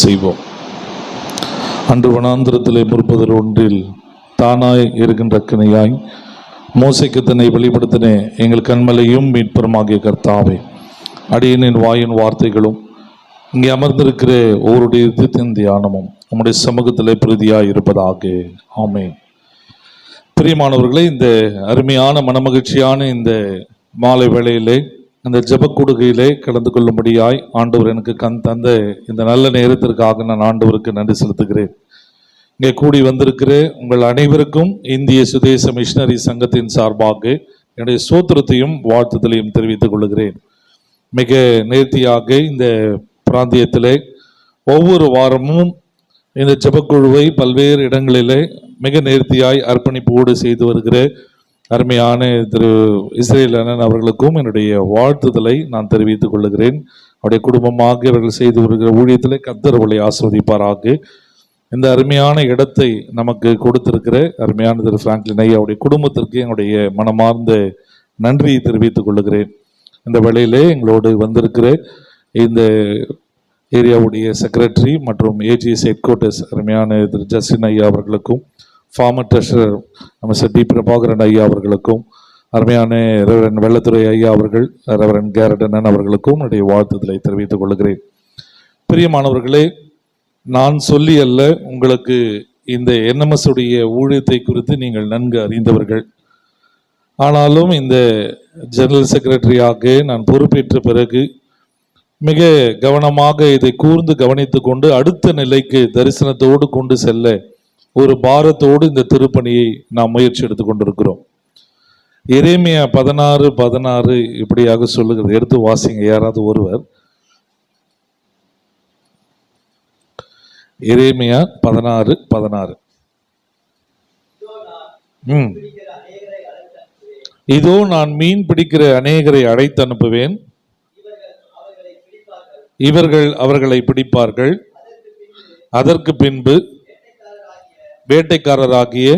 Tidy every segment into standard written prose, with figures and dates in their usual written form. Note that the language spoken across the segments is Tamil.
செய்வோம். அன்று வனாந்திரத்திலே முற்பதில் ஒன்றில் தானாய் இருக்கின்ற கிணையாய் மோசைக்கு தன்னை வெளிப்படுத்தின எங்கள் கண்மலையும் மீட்பருமாகிய கர்த்தாவே, அடியனின் வாயின் வார்த்தைகளும் இங்கே அமர்ந்திருக்கிற ஒவ்வொருடைய யுத்தத்தின் தியானமும் நம்முடைய சமூகத்திலே பிரதியாய் இருப்பதாக. ஆமென். பிரியமானவர்களே, இந்த அருமையான மனமகிழ்ச்சியான இந்த மாலை வேளையிலே அந்த ஜெபக்கூடுகையிலே கலந்து கொள்ளும்படியாய் ஆண்டவர் எனக்கு தந்த இந்த நல்ல நேரத்திற்காக நான் ஆண்டவருக்கு நன்றி செலுத்துகிறேன். இங்கே கூடி வந்திருக்கிற உங்கள் அனைவருக்கும் இந்திய சுதேச மிஷனரி சங்கத்தின் சார்பாக என்னுடைய சோத்திரத்தையும் வாழ்த்துதலையும் தெரிவித்துக் கொள்கிறேன். மிக நேர்த்தியாக இந்த பிராந்தியத்திலே ஒவ்வொரு வாரமும் இந்த ஜெபக்குழுவை பல்வேறு இடங்களிலே மிக நேர்த்தியாய் அர்ப்பணிப்போடு செய்து வருகிற அருமையான திரு இஸ்ரேல் அண்ணன் அவர்களுக்கும் என்னுடைய வாழ்த்துதலை நான் தெரிவித்துக் கொள்கிறேன். அவருடைய குடும்பமாக இவர்கள் செய்து வருகிற ஊழியத்திலே கர்த்தர் அவர்களை ஆசீர்வதிப்பாராக. இந்த அருமையான இடத்தை நமக்கு கொடுத்திருக்கிற அருமையான திரு பிராங்க்லின் ஐயா அவருடைய குடும்பத்திற்கு என்னுடைய மனமார்ந்த நன்றியை தெரிவித்துக் கொள்கிறேன். இந்த வேளையிலே எங்களோடு வந்திருக்கிற இந்த ஏரியாவுடைய செக்ரட்டரி மற்றும் ஏஜிஎஸ் ஹெட் குவார்ட்டர்ஸ் அருமையான திரு ஜஸ்டின் ஐயா அவர்களுக்கும், ஃபார்மர் ட்ரெஷரர் நம்ம டி பிரபாகரன் ஐயா அவர்களுக்கும், அருமையான ரெவரன் வெள்ளத்துறை ஐயா அவர்கள், ரெவரன் கேரடனன் அவர்களுக்கும் என்னுடைய வாழ்த்துதலை தெரிவித்துக் கொள்கிறேன். பிரியமானவர்களே, நான் சொல்லி அல்ல, உங்களுக்கு இந்த என்எம்எஸ் உடைய ஊழியத்தை குறித்து நீங்கள் நன்கு அறிந்தவர்கள். ஆனாலும் இந்த ஜெனரல் செக்ரட்டரியாக நான் பொறுப்பேற்ற பிறகு மிக கவனமாக இதை கூர்ந்து கவனித்து கொண்டு அடுத்த நிலைக்கு தரிசனத்தோடு கொண்டு செல்ல ஒரு பாரத்தோடு இந்த திருப்பணியை நாம் முயற்சி எடுத்து கொண்டிருக்கிறோம். எரேமியா 16:16 இப்படியாக சொல்லுகிறது. எடுத்து வாசிங்க யாராவது ஒருவர். எரேமியா 16:16. இதோ நான் மீன் பிடிக்கிற அநேகரை அழைத்து அனுப்புவேன், இவர்கள் அவர்களை பிடிப்பார்கள். அதற்கு பின்பு வேட்டைக்காரராகிய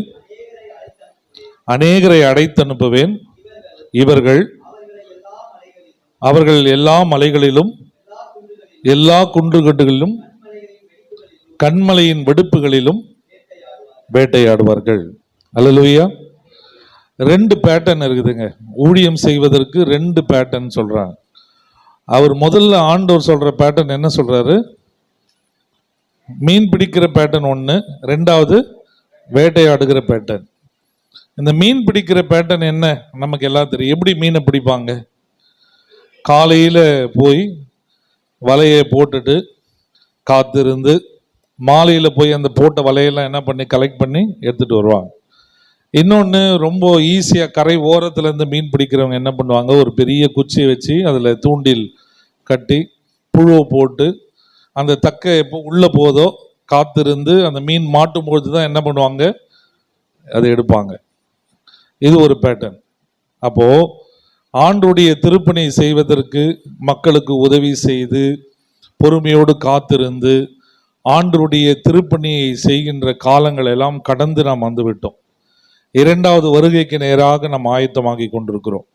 அநேகரை அழைத்து அனுப்புவேன், இவர்கள் அவர்கள் எல்லா மலைகளிலும் எல்லா குன்றுகட்டுகளிலும் கண்மலையின் வெடுப்புகளிலும் வேட்டையாடுவார்கள். அல்லேலூயா. 2 பேட்டர்ன் இருக்குதுங்க ஊழியம் செய்வதற்கு. 2 பேட்டர்ன் சொல்றாங்க. அவர் முதல்ல ஆண்டவர் சொல்ற பேட்டர்ன் என்ன சொல்றாரு? மீன் பிடிக்கிற பேட்டர்ன் ஒன்று, 2வது வேட்டையாடுகிற பேட்டர்ன். இந்த மீன் பிடிக்கிற பேட்டர்ன் என்ன நமக்கு எல்லாம் தெரியும். எப்படி மீனை பிடிப்பாங்க? காலையில் போய் வலையை போட்டுட்டு காத்திருந்து மாலையில் போய் அந்த போட்ட வலையெல்லாம் என்ன பண்ணி கலெக்ட் பண்ணி எடுத்துட்டு வருவாங்க. இன்னொன்று, ரொம்ப ஈஸியாக கரை ஓரத்துலேருந்து மீன் பிடிக்கிறவங்க என்ன பண்ணுவாங்க, ஒரு பெரிய குச்சியை வச்சு அதில் தூண்டில் கட்டி புழுவை போட்டு அந்த தக்கை எப்போ உள்ளே போதோ காத்திருந்து அந்த மீன் மாட்டும் பொழுது தான் என்ன பண்ணுவாங்க, அதை எடுப்பாங்க. இது ஒரு பேட்டர்ன். அப்போது ஆண்டுடைய திருப்பணி செய்வதற்கு மக்களுக்கு உதவி செய்து பொறுமையோடு காத்திருந்து ஆண்டுடைய திருப்பணியை செய்கின்ற காலங்கள் எல்லாம் கடந்து நாம் வந்துவிட்டோம். 2வது வருகைக்கு நேராக நாம் ஆயத்தமாகி கொண்டிருக்கிறோம்.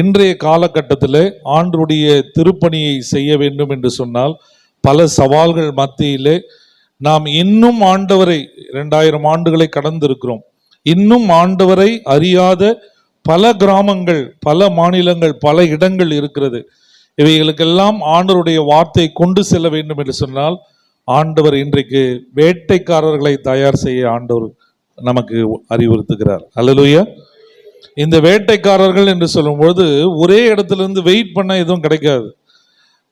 இன்றைய காலகட்டத்தில் ஆண்டுடைய திருப்பணியை செய்ய வேண்டும் என்று சொன்னால் பல சவால்கள் மத்தியிலே நாம் இன்னும் ஆண்டவரை 2000 ஆண்டுகளை கடந்திருக்கிறோம். இன்னும் ஆண்டவரை அறியாத பல கிராமங்கள், பல மாநிலங்கள், பல இடங்கள் இருக்கிறது. இவைகளுக்கெல்லாம் ஆண்டவருடைய வார்த்தை கொண்டு செல்ல வேண்டும் என்று சொன்னால் ஆண்டவர் இன்றைக்கு வேட்டைக்காரர்களை தயார் செய்ய ஆண்டவர் நமக்கு அறிவுறுத்துகிறார். அல்லேலூயா. இந்த வேட்டைக்காரர்கள் என்று சொல்லும்போது ஒரே இடத்துல இருந்து வெயிட் பண்ண எதுவும் கிடைக்காது.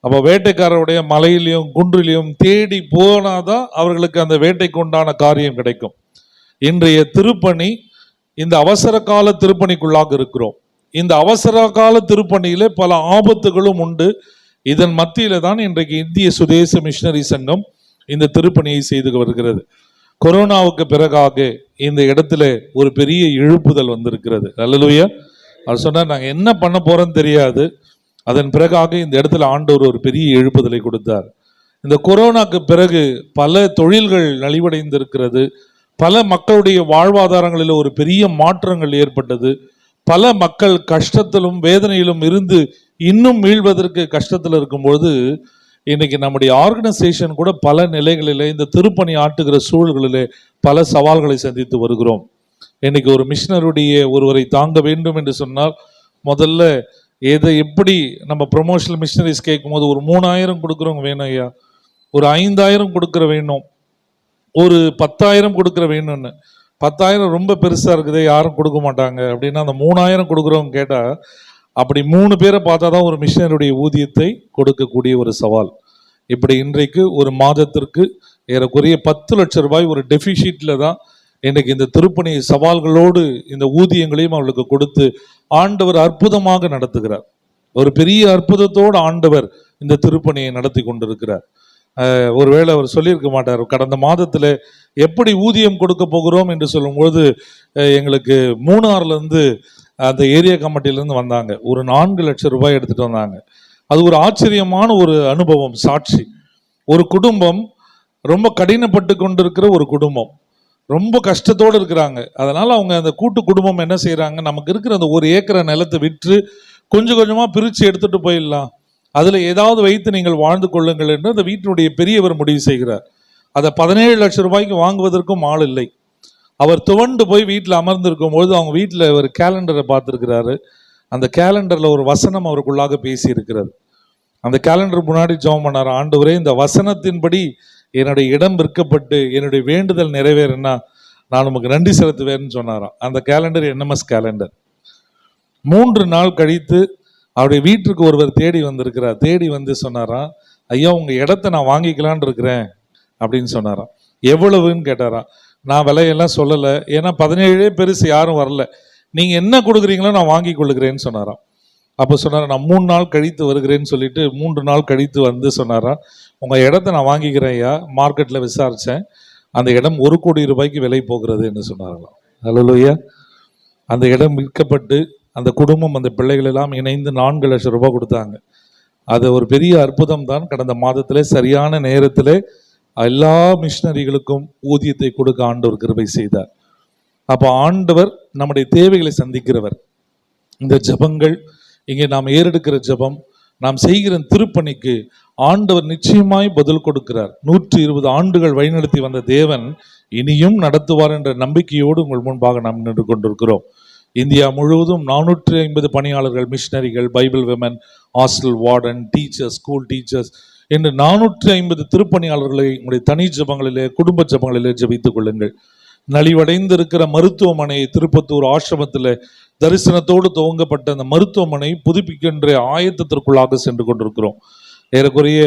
அப்போ வேட்டைக்காரருடைய மலையிலையும் குன்றிலையும் தேடி போனாதான் அவர்களுக்கு அந்த வேட்டைக்கு உண்டான காரியம் கிடைக்கும். இன்றைய திருப்பணி இந்த அவசர கால திருப்பணிக்குள்ளாக இருக்கிறோம். இந்த அவசர கால திருப்பணியில பல ஆபத்துகளும் உண்டு. இதன் மத்தியில தான் இன்றைக்கு இந்திய சுதேச மிஷனரி சங்கம் இந்த திருப்பணியை செய்து வருகிறது. கொரோனாவுக்கு பிறகாக இந்த இடத்துல ஒரு பெரிய எழுப்புதல் வந்திருக்கிறது. அல்லேலூயா. அவர் சொன்னார், நாங்கள் என்ன பண்ண போறோன்னு தெரியாது. அதன் பிறகாக இந்த இடத்துல ஆண்டவர் ஒரு பெரிய எழுப்புதலை கொடுத்தார். இந்த கொரோனாக்கு பிறகு பல தொழில்கள் நலிவடைந்திருக்கிறது. பல மக்களுடைய வாழ்வாதாரங்களில் ஒரு பெரிய மாற்றங்கள் ஏற்பட்டது. பல மக்கள் கஷ்டத்திலும் வேதனையிலும் இருந்து இன்னும் மீள்வதற்கு கஷ்டத்தில் இருக்கும்போது இன்னைக்கு நம்முடைய ஆர்கனைசேஷன் கூட பல நிலைகளிலே இந்த திருப்பணி ஆட்டுகிற சூழல்களிலே பல சவால்களை சந்தித்து வருகிறோம். இன்னைக்கு ஒரு மிஷனருடைய ஒருவரை தாங்க வேண்டும் என்று சொன்னால் முதல்ல எதை எப்படி நம்ம ப்ரொமோஷனல் மிஷனரிஸ் கேட்கும் போது ஒரு 3000 கொடுக்குறவங்க வேணும் ஐயா, ஒரு 5000 கொடுக்குற வேணும், ஒரு 10,000 கொடுக்குற வேணும்னு. 10,000 ரொம்ப பெருசா இருக்குது, யாரும் கொடுக்க மாட்டாங்க அப்படின்னா அந்த 3000 கொடுக்குறவங்க கேட்டா அப்படி 3 பேரை பார்த்தா தான் ஒரு மிஷனருடைய ஊதியத்தை கொடுக்கக்கூடிய ஒரு சவால். இப்படி இன்றைக்கு ஒரு மாதத்திற்கு ஏறக்குறைய 10 லட்சம் ரூபாய் ஒரு டெபிசிட்ல தான் இன்றைக்கு இந்த திருப்பணி சவால்களோடு இந்த ஊதியங்களையும் அவர்களுக்கு கொடுத்து ஆண்டவர் அற்புதமாக நடத்துகிறார். ஒரு பெரிய அற்புதத்தோடு ஆண்டவர் இந்த திருப்பணியை நடத்தி கொண்டிருக்கிறார். ஒருவேளை அவர் சொல்லியிருக்க மாட்டார், கடந்த மாதத்துல எப்படி ஊதியம் கொடுக்க போகிறோம் என்று சொல்லும்போது எங்களுக்கு மூணாறுல இருந்து அந்த ஏரியா கமிட்டியிலேருந்து வந்தாங்க, ஒரு 4 லட்சம் ரூபாய் எடுத்துட்டு வந்தாங்க. அது ஒரு ஆச்சரியமான ஒரு அனுபவம், சாட்சி. ஒரு குடும்பம் ரொம்ப கடினப்பட்டு கொண்டிருக்கிற ஒரு குடும்பம், ரொம்ப கஷ்டத்தோடு இருக்கிறாங்க. அதனால அவங்க அந்த கூட்டு குடும்பம் என்ன செய்யறாங்க, நமக்கு இருக்கிற அந்த 1 ஏக்கரை நிலத்தை விற்று கொஞ்சம் கொஞ்சமா பிரித்து எடுத்துட்டு போயிடலாம், அதுல ஏதாவது வைத்து நீங்கள் வாழ்ந்து கொள்ளுங்கள் என்று அந்த வீட்டினுடைய பெரியவர் முடிவு செய்கிறார். அதை 17 லட்சம் ரூபாய்க்கு வாங்குவதற்கும் ஆள் இல்லை. அவர் துவண்டு போய் வீட்டில் அமர்ந்திருக்கும் பொழுது அவங்க வீட்டில் ஒரு கேலண்டரை பார்த்துருக்கிறாரு. அந்த கேலண்டர்ல ஒரு வசனம் அவருக்குள்ளாக பேசி இருக்கிறது. அந்த கேலண்டர் முன்னாடி ஜெபம் பண்ணார், ஆண்டவரே இந்த வசனத்தின்படி என்னுடைய இடம் விற்கப்பட்டு என்னுடைய வேண்டுதல் நிறைவேறுனா நான் உமக்கு நன்றி செலுத்துவேன்னு சொன்னாராம். அந்த கேலண்டர் என்எம்எஸ் கேலண்டர். 3 நாள் கழித்து அவருடைய வீட்டுக்கு ஒருவர் தேடி வந்திருக்கிறார். தேடி வந்து சொன்னாராம், ஐயா உங்க இடத்த நான் வாங்கிக்கலான் இருக்கிறேன் அப்படின்னு சொன்னாராம். எவ்வளவுன்னு கேட்டாராம். நான் விலையெல்லாம் சொல்லலை, ஏன்னா 17 பெருசு யாரும் வரல, நீங்க என்ன கொடுக்குறீங்களோ நான் வாங்கி கொள்ளுகிறேன்னு சொன்னாராம். அப்போ சொன்னார், நான் 3 நாள் கழித்து வருகிறேன்னு சொல்லிட்டு 3 நாள் கழித்து வந்து சொன்னாராம், உங்க இடத்த நான் வாங்கிக்கிறேன் ஐயா, மார்க்கெட்ல விசாரிச்சேன், அந்த இடம் 1 கோடி ரூபாய்க்கு விலை போகிறது என்று சொன்னார்களாம். அல்லேலூயா. அந்த இடம் விற்கப்பட்டு அந்த குடும்பம் அந்த பிள்ளைகள் எல்லாம் இணைந்து 4 லட்சம் ரூபாய் கொடுத்தாங்க. அது ஒரு பெரிய அற்புதம் தான். கடந்த மாதத்திலே சரியான நேரத்திலே எல்லா மிஷனரிகளுக்கும் ஊதியத்தை கொடுக்க ஆண்டவர் கிருபை செய்தார். அப்போ ஆண்டவர் நம்முடைய தேவைகளை சந்திக்கிறவர். இந்த ஜபங்கள், இங்கே நாம் ஏறெடுக்கிற ஜபம், நாம் செய்கிற திருப்பணிக்கு ஆண்டவர் நிச்சயமாய் பதில் கொடுக்கிறார். 120 ஆண்டுகள் வழிநடத்தி வந்த தேவன் இனியும் நடத்துவார் என்ற நம்பிக்கையோடு உங்கள் முன்பாக நாம் நின்று கொண்டிருக்கிறோம். இந்தியா முழுவதும் 450 பணியாளர்கள், மிஷனரிகள், Bible women, hostel warden, teachers, school teachers என்று 450 திருப்பணியாளர்களை உங்களுடைய தனி ஜபங்களிலே, குடும்ப ஜபங்களிலே ஜபித்துக் கொள்ளுங்கள். நலிவடைந்திருக்கிற மருத்துவமனை, திருப்பத்தூர் ஆசிரமத்தில் தரிசனத்தோடு துவங்கப்பட்ட அந்த மருத்துவமனை புதுப்பிக்கின்ற ஆயத்தத்திற்குள்ளாக சென்று கொண்டிருக்கிறோம். ஏறக்குறைய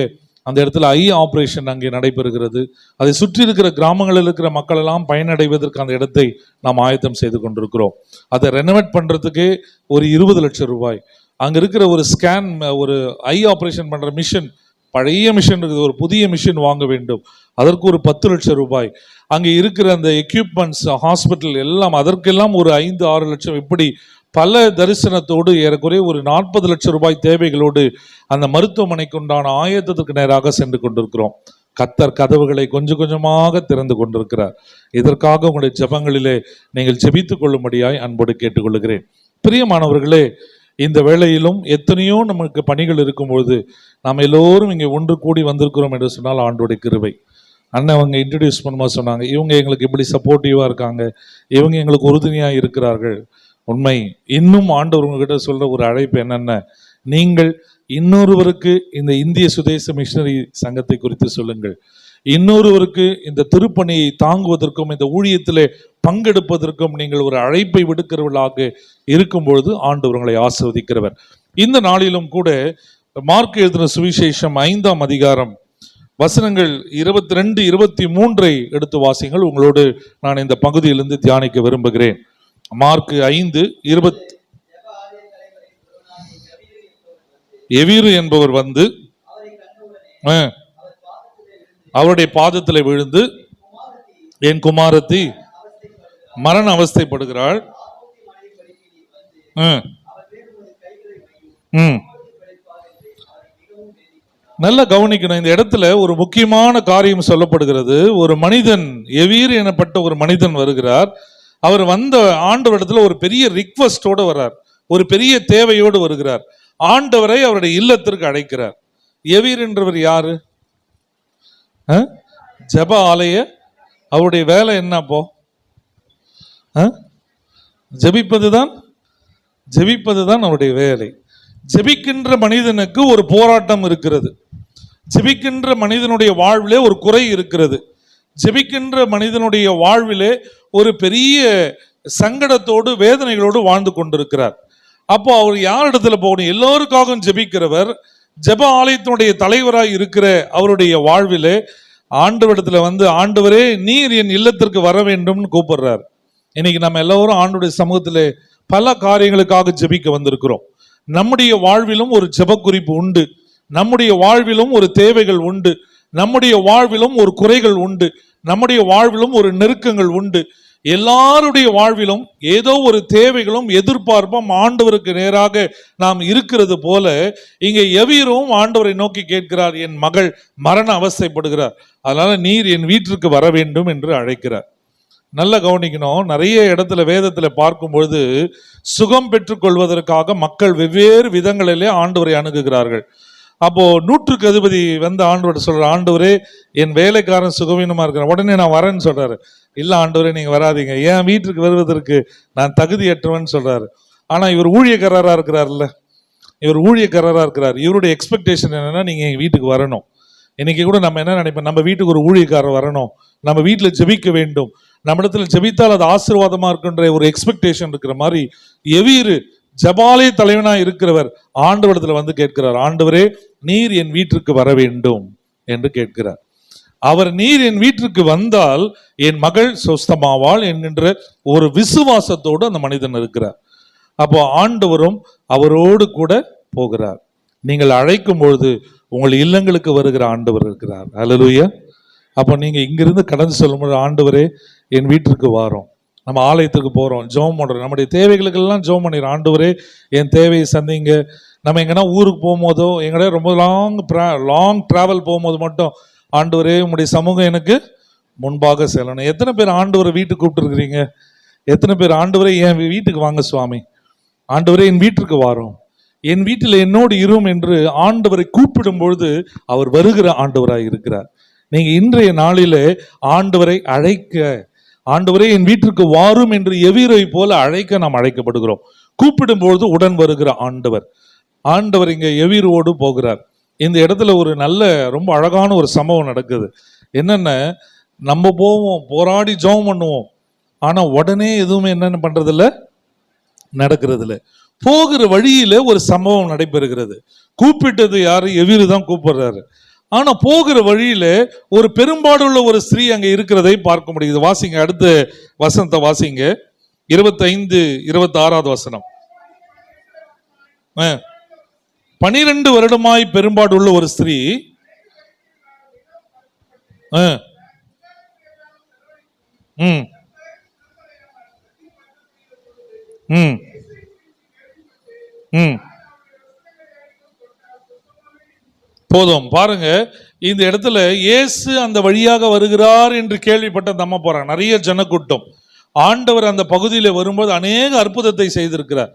அந்த இடத்துல ஐ ஆபரேஷன் அங்கே நடைபெறுகிறது. அதை சுற்றி இருக்கிற கிராமங்களில் இருக்கிற மக்கள் எல்லாம் பயனடைவதற்கு அந்த இடத்தை நாம் ஆயத்தம் செய்து கொண்டிருக்கிறோம். அதை ரெனோவேட் பண்றதுக்கே ஒரு 20 லட்சம் ரூபாய். அங்க இருக்கிற ஒரு ஸ்கேன், ஒரு ஐ ஆபரேஷன் பண்ற மிஷின், பழைய மிஷின் இருக்குது, ஒரு புதிய மிஷின் வாங்க வேண்டும், அதற்கு ஒரு 10 லட்சம் ரூபாய். அங்கே இருக்கிற அந்த எக்யூப்மெண்ட்ஸ், ஹாஸ்பிட்டல் எல்லாம், அதற்கெல்லாம் ஒரு 5-6 லட்சம். இப்படி பல தரிசனத்தோடு ஏறக்குறைய ஒரு 40 லட்சம் ரூபாய் தேவைகளோடு அந்த மருத்துவமனைக்கு உண்டான ஆயத்தத்துக்கு நேராக சென்று கொண்டிருக்கிறோம். கர்த்தர் கதவுகளை கொஞ்சம் கொஞ்சமாக திறந்து கொண்டிருக்கிறார். இதற்காக உங்களுடைய ஜெபங்களிலே நீங்கள் ஜெபித்துக் கொள்ளும்படியாய் அன்போடு கேட்டுக்கொள்கிறேன். பிரியமானவர்களே, இந்த வேளையிலும் எத்தனையோ நமக்கு பணிகள் இருக்கும்பொழுது நாம் எல்லோரும் இங்கே ஒன்று கூடி வந்திருக்கிறோம் என்று சொன்னால் ஆண்டோடைய கிருபை. அண்ணன் அவங்க இன்ட்ரடியூஸ் பண்ணும்போது சொன்னாங்க, இவங்க எங்களுக்கு இப்படி சப்போர்ட்டிவாக இருக்காங்க, இவங்க எங்களுக்கு உறுதுணையாக இருக்கிறார்கள். உண்மை. இன்னும் ஆண்டவர் உங்ககிட்ட சொல்ற ஒரு அழைப்பு என்னென்ன, நீங்கள் இன்னொருவருக்கு இந்த இந்திய சுதேச மிஷனரி சங்கத்தை குறித்து சொல்லுங்கள். இன்னொருவருக்கு இந்த திருப்பணியை தாங்குவதற்கும் இந்த ஊழியத்திலே பங்கெடுப்பதற்கும் நீங்கள் ஒரு அழைப்பை விடுக்கிறவர்களாக இருக்கும் பொழுது ஆண்டவர் உங்களை ஆசீர்வதிக்கிறவர். இந்த நாளிலும் கூட மார்க் எழுதின சுவிசேஷம் 5ஆம் அதிகாரம் வசனங்கள் 22-23 எடுத்து வாசிங்கள். உங்களோடு நான் இந்த பகுதியிலிருந்து தியானிக்க விரும்புகிறேன். மார்க் 5:20. எவீரு என்பவர் வந்து அவருடைய பாதத்தில் விழுந்து, என் குமாரத்தி மரண அவஸ்தைப்படுகிறாள், நல்லா கவனிக்கணும். இந்த இடத்துல ஒரு முக்கியமான காரியம் சொல்லப்படுகிறது. ஒரு மனிதன், எவீர் எனப்பட்ட ஒரு மனிதன் வருகிறார். அவர் வந்த ஆண்டவரிடத்துல ஒரு பெரிய ரிக்வெஸ்டோடு வர்றார், ஒரு பெரிய தேவையோடு வருகிறார். ஆண்டவரை அவருடைய இல்லத்திற்கு அழைக்கிறார். எவீர் என்றவர் யாரு? ஜெப ஆலய அவருடைய வேலை என்ன? அப்போ ஜெபிப்பதுதான் அவருடைய வேலை. ஜெபிக்கின்ற மனிதனுக்கு ஒரு போராட்டம் இருக்கிறது. ஜெபிக்கின்ற மனிதனுடைய வாழ்விலே ஒரு குறை இருக்கிறது. ஜெபிக்கின்ற மனிதனுடைய வாழ்விலே ஒரு பெரிய சங்கடத்தோடு வேதனைகளோடு வாழ்ந்து கொண்டிருக்கிறார். அப்போ அவர் யார் இடத்துல போகணும்? எல்லோருக்காகவும் ஜெபிக்கிறவர், ஜெப ஆலயத்தினுடைய தலைவராய் இருக்கிற அவருடைய வாழ்விலே ஆண்டவரிடத்துல வந்து, ஆண்டவரே நீர் என் இல்லத்திற்கு வர வேண்டும்னு கூப்பிடுறார். இன்னைக்கு நம்ம எல்லோரும் ஆண்டவருடைய சமூகத்திலே பல காரியங்களுக்காக ஜெபிக்க வந்திருக்கிறோம். நம்முடைய வாழ்விலும் ஒரு ஜெப குறிப்பு உண்டு, நம்முடைய வாழ்விலும் ஒரு தேவைகள் உண்டு, நம்முடைய வாழ்விலும் ஒரு குறைகள் உண்டு, நம்முடைய வாழ்விலும் ஒரு நெருக்கங்கள் உண்டு. எல்லாருடைய வாழ்விலும் ஏதோ ஒரு தேவைகளும் எதிர்பார்ப்பும் ஆண்டவருக்கு நேராக நாம் இருக்கிறது போல இங்கே எவீரும் ஆண்டவரை நோக்கி கேட்கிறார், என் மகள் மரண அவஸ்தைப்படுகிறார், அதனால நீர் என் வீட்டிற்கு வர வேண்டும் என்று அழைக்கிறார். நல்ல கவனிக்கணும். நிறைய இடத்துல வேதத்துல பார்க்கும் பொழுது சுகம் பெற்றுக்கொள்வதற்காக மக்கள் வெவ்வேறு விதங்களிலே ஆண்டவரை அணுகுகிறார்கள். அப்போ 100க்கு அதிபதி வந்து ஆண்டவர் சொல்ற, ஆண்டவரே என் வேலைக்காரன் சுகவீனமா இருக்கிறான், உடனே நான் வரேன்னு சொல்றாரு. இல்ல ஆண்டவரே நீங்க வராதிங்க, என் வீட்டுக்கு வருவதற்கு நான் தகுதியற்றவன் சொல்றாரு. ஆனா இவர் ஊழியக்காரரா இருக்கிறார்ல, இவருடைய எக்ஸ்பெக்டேஷன் என்னன்னா, நீங்க எங்க வீட்டுக்கு வரணும். இன்னைக்கு கூட நம்ம என்ன நினைப்போம், நம்ம வீட்டுக்கு ஒரு ஊழியக்காரர் வரணும், நம்ம வீட்டுல ஜெபிக்க வேண்டும், நம்ம இடத்துல ஜெபித்தால் அது ஆசீர்வாதமா இருக்குன்ற ஒரு எக்ஸ்பெக்டேஷன் இருக்கிற மாதிரி எவீரு ஜெபாலய தலைவனா இருக்கிறவர் ஆண்டவரிடத்துல வந்து கேட்கிறார், ஆண்டவரே நீர் என் வீட்டிற்கு வர வேண்டும் என்று கேட்கிறார். அவர் நீர் என் வீட்டிற்கு வந்தால் என் மகள் சொஸ்தமாவாள் என்கின்ற ஒரு விசுவாசத்தோடு அந்த மனிதன் இருக்கிறார். அப்போ ஆண்டவரும் அவரோடு கூட போகிறார். நீங்கள் அழைக்கும் பொழுது உங்கள் இல்லங்களுக்கு வருகிற ஆண்டவர் இருக்கிறார். அல்லேலூயா. அப்போ நீங்க இங்கிருந்து கடந்து சொல்லும்போது, ஆண்டவரே என் வீட்டிற்கு வாரோம், நம்ம ஆலயத்துக்கு போகிறோம், ஜெபம் பண்ணுறோம், நம்முடைய தேவைகளுக்கெல்லாம் ஜெபம் பண்ணிடுறோம், ஆண்டவரே என் தேவையை சந்திங்க. நம்ம எங்கன்னா ஊருக்கு போகும்போதோ எங்கடா ரொம்ப லாங் ட்ராவல் போகும்போது மட்டும், ஆண்டவரே உங்களுடைய சமூகம் எனக்கு முன்பாக செல்லணும். எத்தனை பேர் ஆண்டவரை வீட்டுக்கு கூப்பிட்டுருக்கிறீங்க? எத்தனை பேர் ஆண்டவரே என் வீட்டுக்கு வாங்க சுவாமி, ஆண்டவரே என் வீட்டிற்கு வாரோம், என் வீட்டில் என்னோடு இரும் என்று ஆண்டவரை கூப்பிடும் பொழுது அவர் வருகிற ஆண்டவராய் இருக்கிறார். நீங்க இன்றைய நாளிலே ஆண்டவரை அழைக்க, ஆண்டவரே என் வீட்டிற்கு வாரும் என்று எவீரை போல அழைக்க நாம் அழைக்கப்படுகிறோம். கூப்பிடும்பொழுது உடன் வருகிற ஆண்டவர் இங்க எவீரோடு போகிறார். இந்த இடத்துல ஒரு நல்ல ரொம்ப அழகான ஒரு சம்பவம் நடக்குது. என்னென்ன, நம்ம போவோம், போராடி ஜெபம் பண்ணுவோம், ஆனா உடனே எதுவுமே என்னென்ன பண்றதில்ல, நடக்கிறது இல்லை. போகிற வழியில ஒரு சம்பவம் நடைபெறுகிறது. கூப்பிட்டது யாரு? எவீரு தான் கூப்பிடுறாரு. ஆனா போகிற வழியில ஒரு பெரும்பாடுள்ள ஒரு ஸ்திரீ அங்க இருக்கிறதை பார்க்க முடியுது. வாசிங்க, அடுத்த வசனத்தை வாசிங்க, 25-26 வசனம். 12 வருடமாய் பெரும்பாடு உள்ள ஒரு ஸ்திரீ போதும். பாருங்க, இந்த இடத்துல இயேசு அந்த வழியாக வருகிறார் என்று கேள்விப்பட்ட நம்ம போறாங்க. நிறைய ஜனக்கூட்டம் ஆண்டவர் அந்த பகுதியில் வரும்போது அநேக அற்புதத்தை செய்திருக்கிறார்.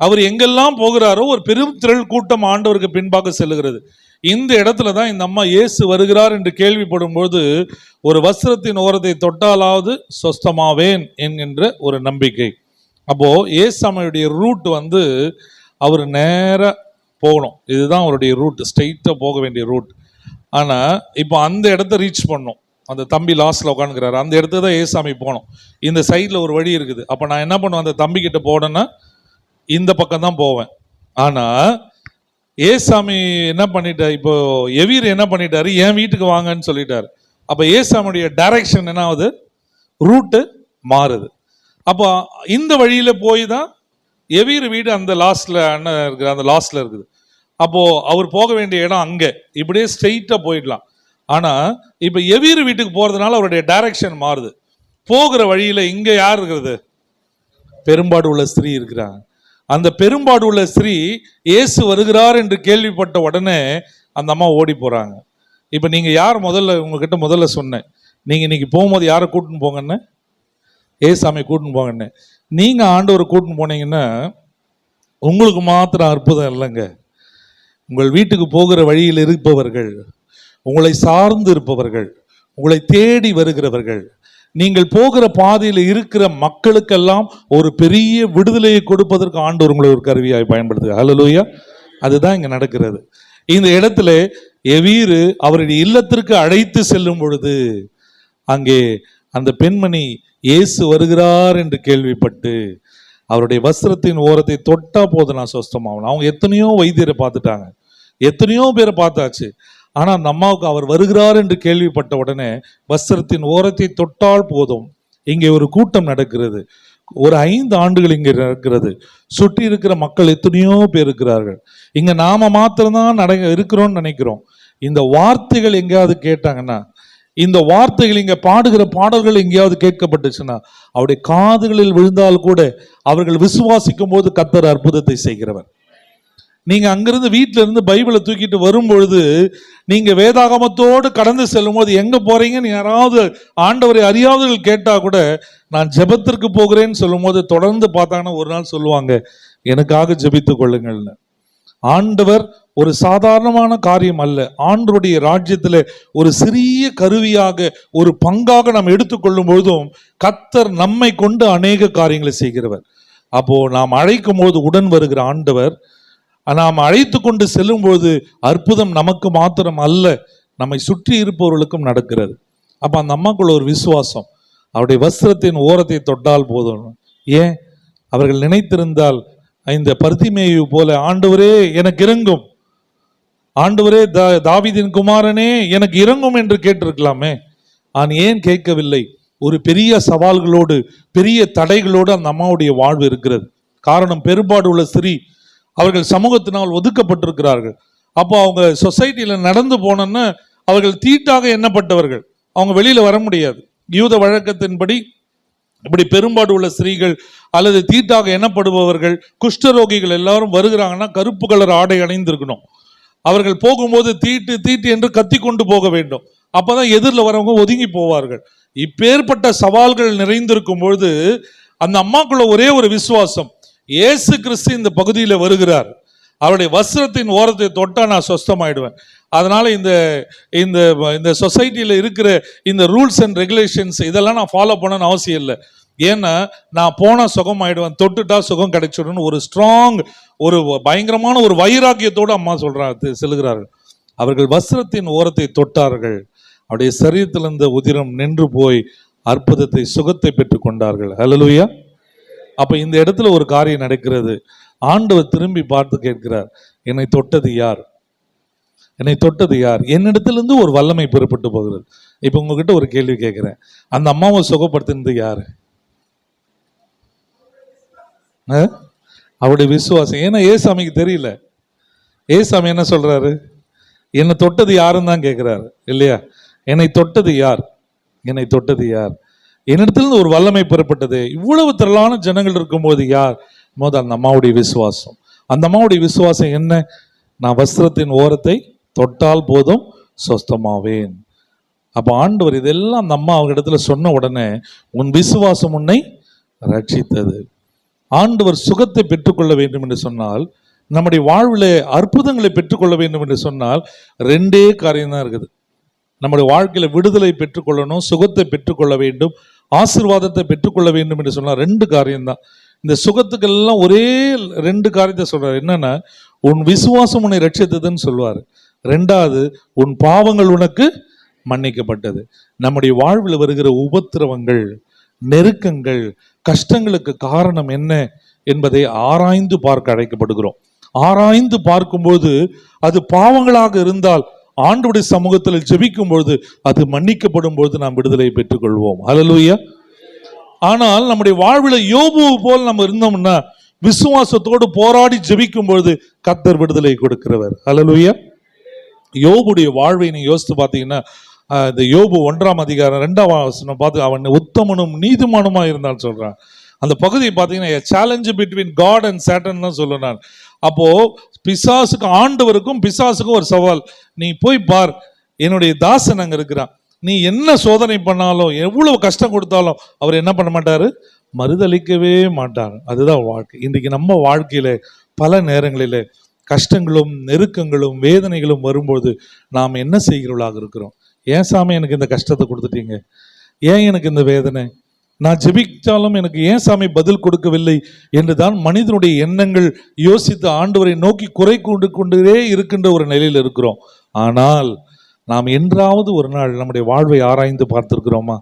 அவர் எங்கெல்லாம் போகிறாரோ ஒரு பெரும் திரள் கூட்டம் ஆண்டவருக்கு பின்பாக செல்லுகிறது. இந்த இடத்துல தான் இந்த அம்மா இயேசு வருகிறார் என்று கேள்விப்படும் போது ஒரு வஸ்திரத்தின் ஓரத்தை தொட்டாலாவது சொஸ்தமாவேன் என்கின்ற ஒரு நம்பிக்கை. அப்போ இயேசுடைய ரூட் வந்து அவர் நேராக போகணும், இதுதான் அவருடைய ரூட், ஸ்ட்ரெயிட்டாக போக வேண்டிய ரூட். ஆனால் இப்போ அந்த இடத்த ரீச் பண்ணணும். அந்த தம்பி லாஸ்ட்ல உட்காந்துக்கிறாரு, அந்த இடத்துல தான் ஏசாமி போகணும். இந்த சைடில் ஒரு வழி இருக்குது. அப்போ நான் என்ன பண்ணுவேன், அந்த தம்பி கிட்ட போனேன்னா இந்த பக்கம் தான் போவேன். ஆனால் ஏசாமி என்ன பண்ணிட்டார், இப்போ எவீர் என்ன பண்ணிட்டாரு, என் வீட்டுக்கு வாங்கன்னு சொல்லிட்டாரு. அப்போ ஏசாமியுடைய டைரக்ஷன் என்ன ஆகுது, ரூட்டு மாறுது. அப்போ இந்த வழியில போய் தான் எவீர் வீடு அந்த லாஸ்ட்ல அண்ணன் இருக்குது, அந்த லாஸ்ட்ல இருக்குது. அப்போ அவர் போக வேண்டிய இடம் அங்க, இப்படியே ஸ்ட்ரெயிட்டா போயிடலாம். ஆனா இப்ப எவீர் வீட்டுக்கு போறதுனால அவருடைய டைரக்ஷன் மாறுது. போகிற வழியில இங்க யார் இருக்கிறது, பெரும்பாடு உள்ள ஸ்திரீ இருக்கிறாங்க. அந்த பெரும்பாடு உள்ள ஸ்திரீ இயேசு வருகிறார் என்று கேள்விப்பட்ட உடனே அந்த அம்மா ஓடி போறாங்க. இப்ப நீங்க யார் உங்ககிட்ட முதல்ல சொன்னேன், நீங்க இன்னைக்கு போகும்போது யாரை கூட்டின்னு போங்கன்னு, ஏசாமியை கூட்டின்னு போங்கன்னு. நீங்க ஆண்டவரை கூட்டின்னு போனீங்கன்னா உங்களுக்கு மாத்திரம் அற்புதம் இல்லைங்க, உங்கள் வீட்டுக்கு போகிற வழியில் இருப்பவர்கள், உங்களை சார்ந்து இருப்பவர்கள், உங்களை தேடி வருகிறவர்கள், நீங்கள் போகிற பாதையில் இருக்கிற மக்களுக்கெல்லாம் ஒரு பெரிய விடுதலையை கொடுப்பதற்கு ஆண்டவர் உங்களை ஒரு கருவியாய் பயன்படுத்துக. ஹல்லேலூயா. அதுதான் இங்க நடக்கிறது. இந்த இடத்துல எவீரு அவருடைய இல்லத்திற்கு அழைத்து செல்லும் பொழுது அங்கே அந்த பெண்மணி இயேசு வருகிறார் என்று கேள்விப்பட்டு அவருடைய வஸ்திரத்தின் ஓரத்தை தொட்டா போது நான் சொஸ்தமாகணும். அவங்க எத்தனையோ வைத்தியரை பார்த்துட்டாங்க, எத்தனையோ பேரை பார்த்தாச்சு. ஆனால் அந்த அம்மாவுக்கு அவர் வருகிறார் என்று கேள்விப்பட்ட உடனே வஸ்திரத்தின் ஓரத்தை தொட்டால் போதும். இங்கே ஒரு கூட்டம் நடக்கிறது. ஒரு 5 ஆண்டுகள் இங்கே நடக்கிறது. சுற்றி இருக்கிற மக்கள் எத்தனையோ பேர் இருக்கிறார்கள். இங்க நாம மாத்திரம்தான் இருக்கிறோம்னு நினைக்கிறோம். இந்த வார்த்தைகள் எங்கேயாவது கேட்டாங்கன்னா, இந்த வார்த்தைகள் இங்க பாடுகிற பாடல்கள் எங்கேயாவது கேட்கப்பட்டுச்சுன்னா, அவருடைய காதுகளில் விழுந்தால் கூட அவர்கள் விசுவாசிக்கும் போது கர்த்தர் அற்புதத்தை செய்கிறவர். நீங்க அங்கிருந்து வீட்டில இருந்து பைபிளை தூக்கிட்டு வரும்பொழுது, நீங்க வேதாகமத்தோடு கடந்து செல்லும் போது எங்க போறீங்கன்னு யாராவது ஆண்டவரை அறியாதவர்கள் கேட்டா கூட, நான் ஜெபத்திற்கு போகிறேன்னு சொல்லும் போது தொடர்ந்து பார்த்தாங்கன்னா ஒரு நாள் சொல்லுவாங்க, எனக்காக ஜெபித்துக் கொள்ளுங்கள்னு. ஆண்டவர் ஒரு சாதாரணமான காரியம் அல்ல. ஆண்டவருடைய ராஜ்யத்தில் ஒரு சிறிய கருவியாக, ஒரு பங்காக நாம் எடுத்துக்கொள்ளும் பொழுதும் கர்த்தர் நம்மை கொண்டு அநேக காரியங்களை செய்கிறவர். அப்போ நாம் அழைக்கும் போது உடன் வருகிற ஆண்டவர், நாம் அழைத்து கொண்டு செல்லும் பொழுது அற்புதம் நமக்கு மாத்திரம் அல்ல, நம்மை சுற்றி இருப்பவர்களுக்கும் நடக்கிறது. அப்ப அந்த அம்மாக்குள்ள ஒரு விசுவாசம், அவருடைய வஸ்திரத்தின் ஓரத்தை தொட்டால் போதும். ஏன்? அவர்கள் நினைத்திருந்தால் இந்த பர்திமேயு போல, ஆண்டவரே எனக்கு இறங்கும், ஆண்டவரே தாவீதின் குமாரனே எனக்கு இறங்கும் என்று கேட்டிருக்கலாமே. நான் ஏன் கேட்கவில்லை? ஒரு பெரிய சவால்களோடு, பெரிய தடைகளோடு அந்த அம்மாவுடைய வாழ்வு இருக்கிறது. காரணம், பெரும்பாடு உள்ள ஸ்திரீ, அவர்கள் சமூகத்தினால் ஒதுக்கப்பட்டிருக்கிறார்கள். அப்போ அவங்க சொசைட்டியில நடந்து போனோன்னு அவர்கள் தீட்டாக எண்ணப்பட்டவர்கள், அவங்க வெளியில வர முடியாது. யூத வழக்கத்தின்படி இப்படி பெரும்பாடு உள்ள ஸ்திரீகள் அல்லது தீட்டாக எண்ணப்படுபவர்கள், குஷ்டரோகிகள் எல்லாரும் வருகிறாங்கன்னா கருப்பு கலர் ஆடை அணிந்திருக்கணும். அவர்கள் போகும்போது தீட்டு தீட்டு என்று கத்தி கொண்டு போக வேண்டும். அப்பதான் எதிரில் வரவங்க ஒதுங்கி போவார்கள். இப்பேற்பட்ட சவால்கள் நிறைந்திருக்கும் பொழுது அந்த அம்மாக்குள்ள ஒரே ஒரு விசுவாசம், இயேசு கிறிஸ்து இந்த பகுதியில் வருகிறார், அவருடைய வஸ்திரத்தின் ஓரத்தை தொட்டா நான் சொஸ்தமாயிடுவேன். அதனால இந்த இந்த இந்த சொசைட்டியில் இருக்கிற இந்த ரூல்ஸ் அண்ட் ரெகுலேஷன்ஸ் இதெல்லாம் நான் ஃபாலோ பண்ணணும்னு அவசியம் இல்லை. ஏன்னா நான் போனால் சுகம் ஆயிடுவேன், தொட்டுட்டா சுகம் கிடைச்சிடும். ஒரு ஸ்ட்ராங், ஒரு பயங்கரமான ஒரு வைராக்கியத்தோடு அம்மா செல்கிறார்கள். அவர்கள் வஸ்திரத்தின் ஓரத்தை தொட்டார்கள், அவருடைய சரீரத்திலிருந்த உதிரம் நின்று போய் அற்புதத்தை, சுகத்தை பெற்றுக் கொண்டார்கள். ஹல்லேலூயா. அப்ப இந்த இடத்துல ஒரு காரியம் நடக்கிறது. ஆண்டவர் திரும்பி பார்த்து கேட்கிறார், என்னை தொட்டது யார்? என்னை தொட்டது யார்? என்னிடத்திலிருந்து ஒரு வல்லமை பெறப்பட்டு போகிறது. இப்ப உங்ககிட்ட ஒரு கேள்வி கேட்கிறேன், அந்த அம்மாவை சுகப்படுத்தினது யாரு? அவருடைய விசுவாசம். ஏன்னா ஏசாமிக்கு தெரியல. ஏசாமி என்ன சொல்றாரு? என்னை தொட்டது யாருன்னு தான் கேட்கிறாரு இல்லையா? என்னை தொட்டது யார்? என்னை தொட்டது யார்? என்னிடத்திலிருந்து ஒரு வல்லமை பெறப்பட்டது. இவ்வளவு திரளான ஜனங்கள் இருக்கும்போது யார்? முதல் அந்த அம்மாவுடைய விசுவாசம். அந்த அம்மாவுடைய விசுவாசம் என்ன? நான் வஸ்திரத்தின் ஓரத்தை தொட்டால் போதும் சொஸ்தமாவேன். அப்ப ஆண்டவர் இதெல்லாம் அந்த அம்மா அவங்க இடத்துல சொன்ன உடனே, உன் விசுவாசம் உன்னை ரட்சித்தது. ஆண்டவர் சுகத்தை பெற்றுக்கொள்ள வேண்டும் என்று சொன்னால், நம்முடைய வாழ்வில் அற்புதங்களை பெற்றுக்கொள்ள வேண்டும் என்று சொன்னால் 2 காரியம் தான் இருக்குது. நம்முடைய வாழ்க்கையில விடுதலை பெற்றுக்கொள்ளணும், சுகத்தை பெற்றுக்கொள்ள வேண்டும், ஆசீர்வாதத்தை பெற்றுக்கொள்ள வேண்டும் என்று சொன்னால் 2 காரியம்தான். இந்த சுகத்துக்கெல்லாம் ஒரே 2 காரியத்தை சொல்றாரு. என்னன்னா, உன் விசுவாசம் உன்னை ரட்சித்ததுன்னு சொல்லுவாரு. 2வது, உன் பாவங்கள் உனக்கு மன்னிக்கப்பட்டது. நம்முடைய வாழ்வில் வருகிற உபத்திரவங்கள், நெருக்கங்கள், கஷ்டங்களுக்கு காரணம் என்ன என்பதை ஆராய்ந்து பார்க்க அழைக்கப்படுகிறோம். ஆராய்ந்து பார்க்கும்போது அது பாவங்களாக இருந்தால் ஆண்டவருடைய சமூகத்தில் ஜெபிக்கும் பொழுது அது மன்னிக்கப்படும் பொழுது நாம் விடுதலை பெற்றுக்கொள்வோம். ஹல்லேலூயா. ஆனால் நம்முடைய வாழ்வில் யோபு போல் நம்ம இருந்தோம்னா, விசுவாசத்தோடு போராடி ஜெபிக்கும் பொழுது கர்த்தர் விடுதலை கொடுக்கிறவர். ஹல்லேலூயா. யோபுடைய வாழ்வை நீங்க யோசித்து பார்த்தீங்கன்னா, இந்த யோபு 1ஆம் அதிகாரம் 2ஆம் வசனம் பார்த்து, அவன் உத்தமனும் நீதிமானுமா இருந்தான்னு சொல்றான். அந்த பகுதியை பார்த்தீங்கன்னா, challenge between God and Satan தான் சொல்லுறான். அப்போ பிசாசுக்கு, ஆண்டவருக்கும் பிசாசுக்கும் ஒரு சவால். நீ போய் பார், என்னுடைய தாசன் அங்க இருக்கிறான், நீ என்ன சோதனை பண்ணாலும், எவ்வளவு கஷ்டம் கொடுத்தாலும் அவர் என்ன பண்ண மாட்டாரு? மறுதளிக்கவே மாட்டார். அதுதான் வாழ்க்கை. இன்றைக்கு நம்ம வாழ்க்கையில பல நேரங்களில கஷ்டங்களும் நெருக்கங்களும் வேதனைகளும் வரும்போது நாம் என்ன செய்கிறவர்களாக இருக்கிறோம்? ஏன் சாமி எனக்கு இந்த கஷ்டத்தை கொடுத்துட்டீங்க, ஏன் எனக்கு இந்த வேதனை, நான் ஜெபிச்சாலும் எனக்கு ஏன் சாமி பதில் கொடுக்கவில்லை என்றுதான் மனிதனுடைய எண்ணங்கள் யோசித்து ஆண்டவரை நோக்கி குறை கொண்டே இருக்கின்ற ஒரு நிலையில் இருக்கிறோம். ஆனால் நாம் என்றாவது ஒரு நாள் நம்முடைய வாழ்வை ஆராய்ந்து பார்த்திருக்கிறோமா?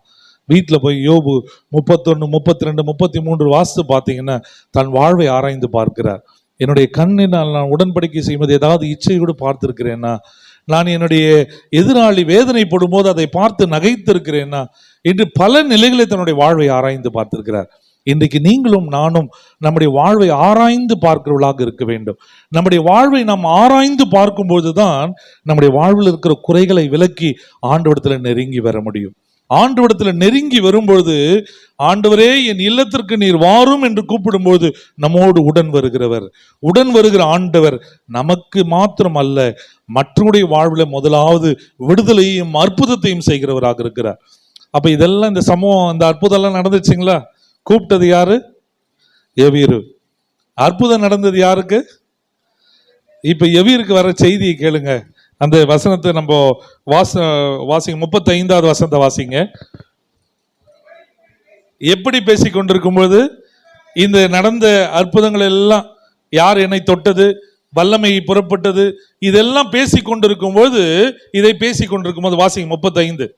வீட்டில் போய் யோபு 31, 32, 33 வாசித்து பார்த்தீங்கன்னா தன் வாழ்வை ஆராய்ந்து பார்க்கிறார். என்னுடைய கண்ணினால் நான் உடன்படிக்கை செய்வது ஏதாவது இச்சையோடு பார்த்திருக்கிறேன்னா, நான் என்னுடைய எதிராளி வேதனைப்படும் போது அதை பார்த்து நகைத்திருக்கிறேன்னா என்று பல நிலைகளை தன்னுடைய வாழ்வை ஆராய்ந்து பார்த்திருக்கிறார். இன்றைக்கு நீங்களும் நானும் நம்முடைய வாழ்வை ஆராய்ந்து பார்க்கிறவர்களாக இருக்க வேண்டும். நம்முடைய வாழ்வை நாம் ஆராய்ந்து பார்க்கும்போது தான் நம்முடைய வாழ்வில் இருக்கிற குறைகளை விலக்கி ஆண்டவரிடத்தில் நெருங்கி வர முடியும். ஆண்டவரிடத்தில் நெருங்கி வரும்பொழுது, ஆண்டவரே என் இல்லத்திற்கு நீர் வாரும் என்று கூப்பிடும்போது நம்மோடு உடன் வருகிற ஆண்டவர் நமக்கு மாத்திரம் அல்ல, மற்றவருடைய வாழ்வில் முதலாவது விடுதலையும் அற்புதத்தையும் செய்கிறவராக இருக்கிறார். அப்ப இதெல்லாம் இந்த சமூகம், இந்த அற்புதம் எல்லாம் நடந்துச்சுங்களா? கூப்பிட்டது யாரு? எவீரு. அற்புதம் நடந்தது யாருக்கு? இப்ப எவீருக்கு வர செய்தியை கேளுங்க. அந்த வசனத்தை நம்ம வாசிங்க. 35வது வசனத்தை வாசிங்க. எப்படி பேசி கொண்டிருக்கும்போது இந்த நடந்த அற்புதங்கள் எல்லாம், யார் என்னை தொட்டது, வல்லமை புறப்பட்டது, இதெல்லாம் பேசி கொண்டிருக்கும் போது, இதை பேசி கொண்டிருக்கும் போது வாசிங்க 35.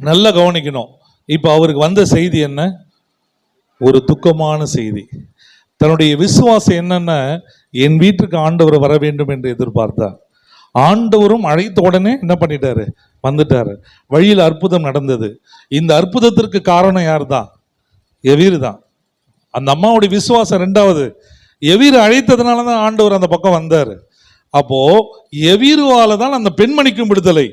நல்லா கவனிக்கணும். இப்ப அவருக்கு வந்த செய்தி என்ன? ஒரு துக்கமான செய்தி. தன்னுடைய விசுவாசம் என்னன்னா, என் வீட்டுக்கு ஆண்டவர் வர வேண்டும் என்று எதிர்பார்த்தார். ஆண்டவரும் அழைத்த உடனே என்ன பண்ணிட்டாரு? வந்துட்டாரு. வழியில் அற்புதம் நடந்தது. இந்த அற்புதத்திற்கு காரணம் யார் தான்? எவீர் தான். அந்த அம்மாவுடைய விசுவாசம். ரெண்டாவது, எவீர் அழைத்ததுனால தான் ஆண்டவர் அந்த பக்கம் வந்தாரு. அப்போ எவீருவால தான் அந்த பெண்மணிக்கும் விடுதலை.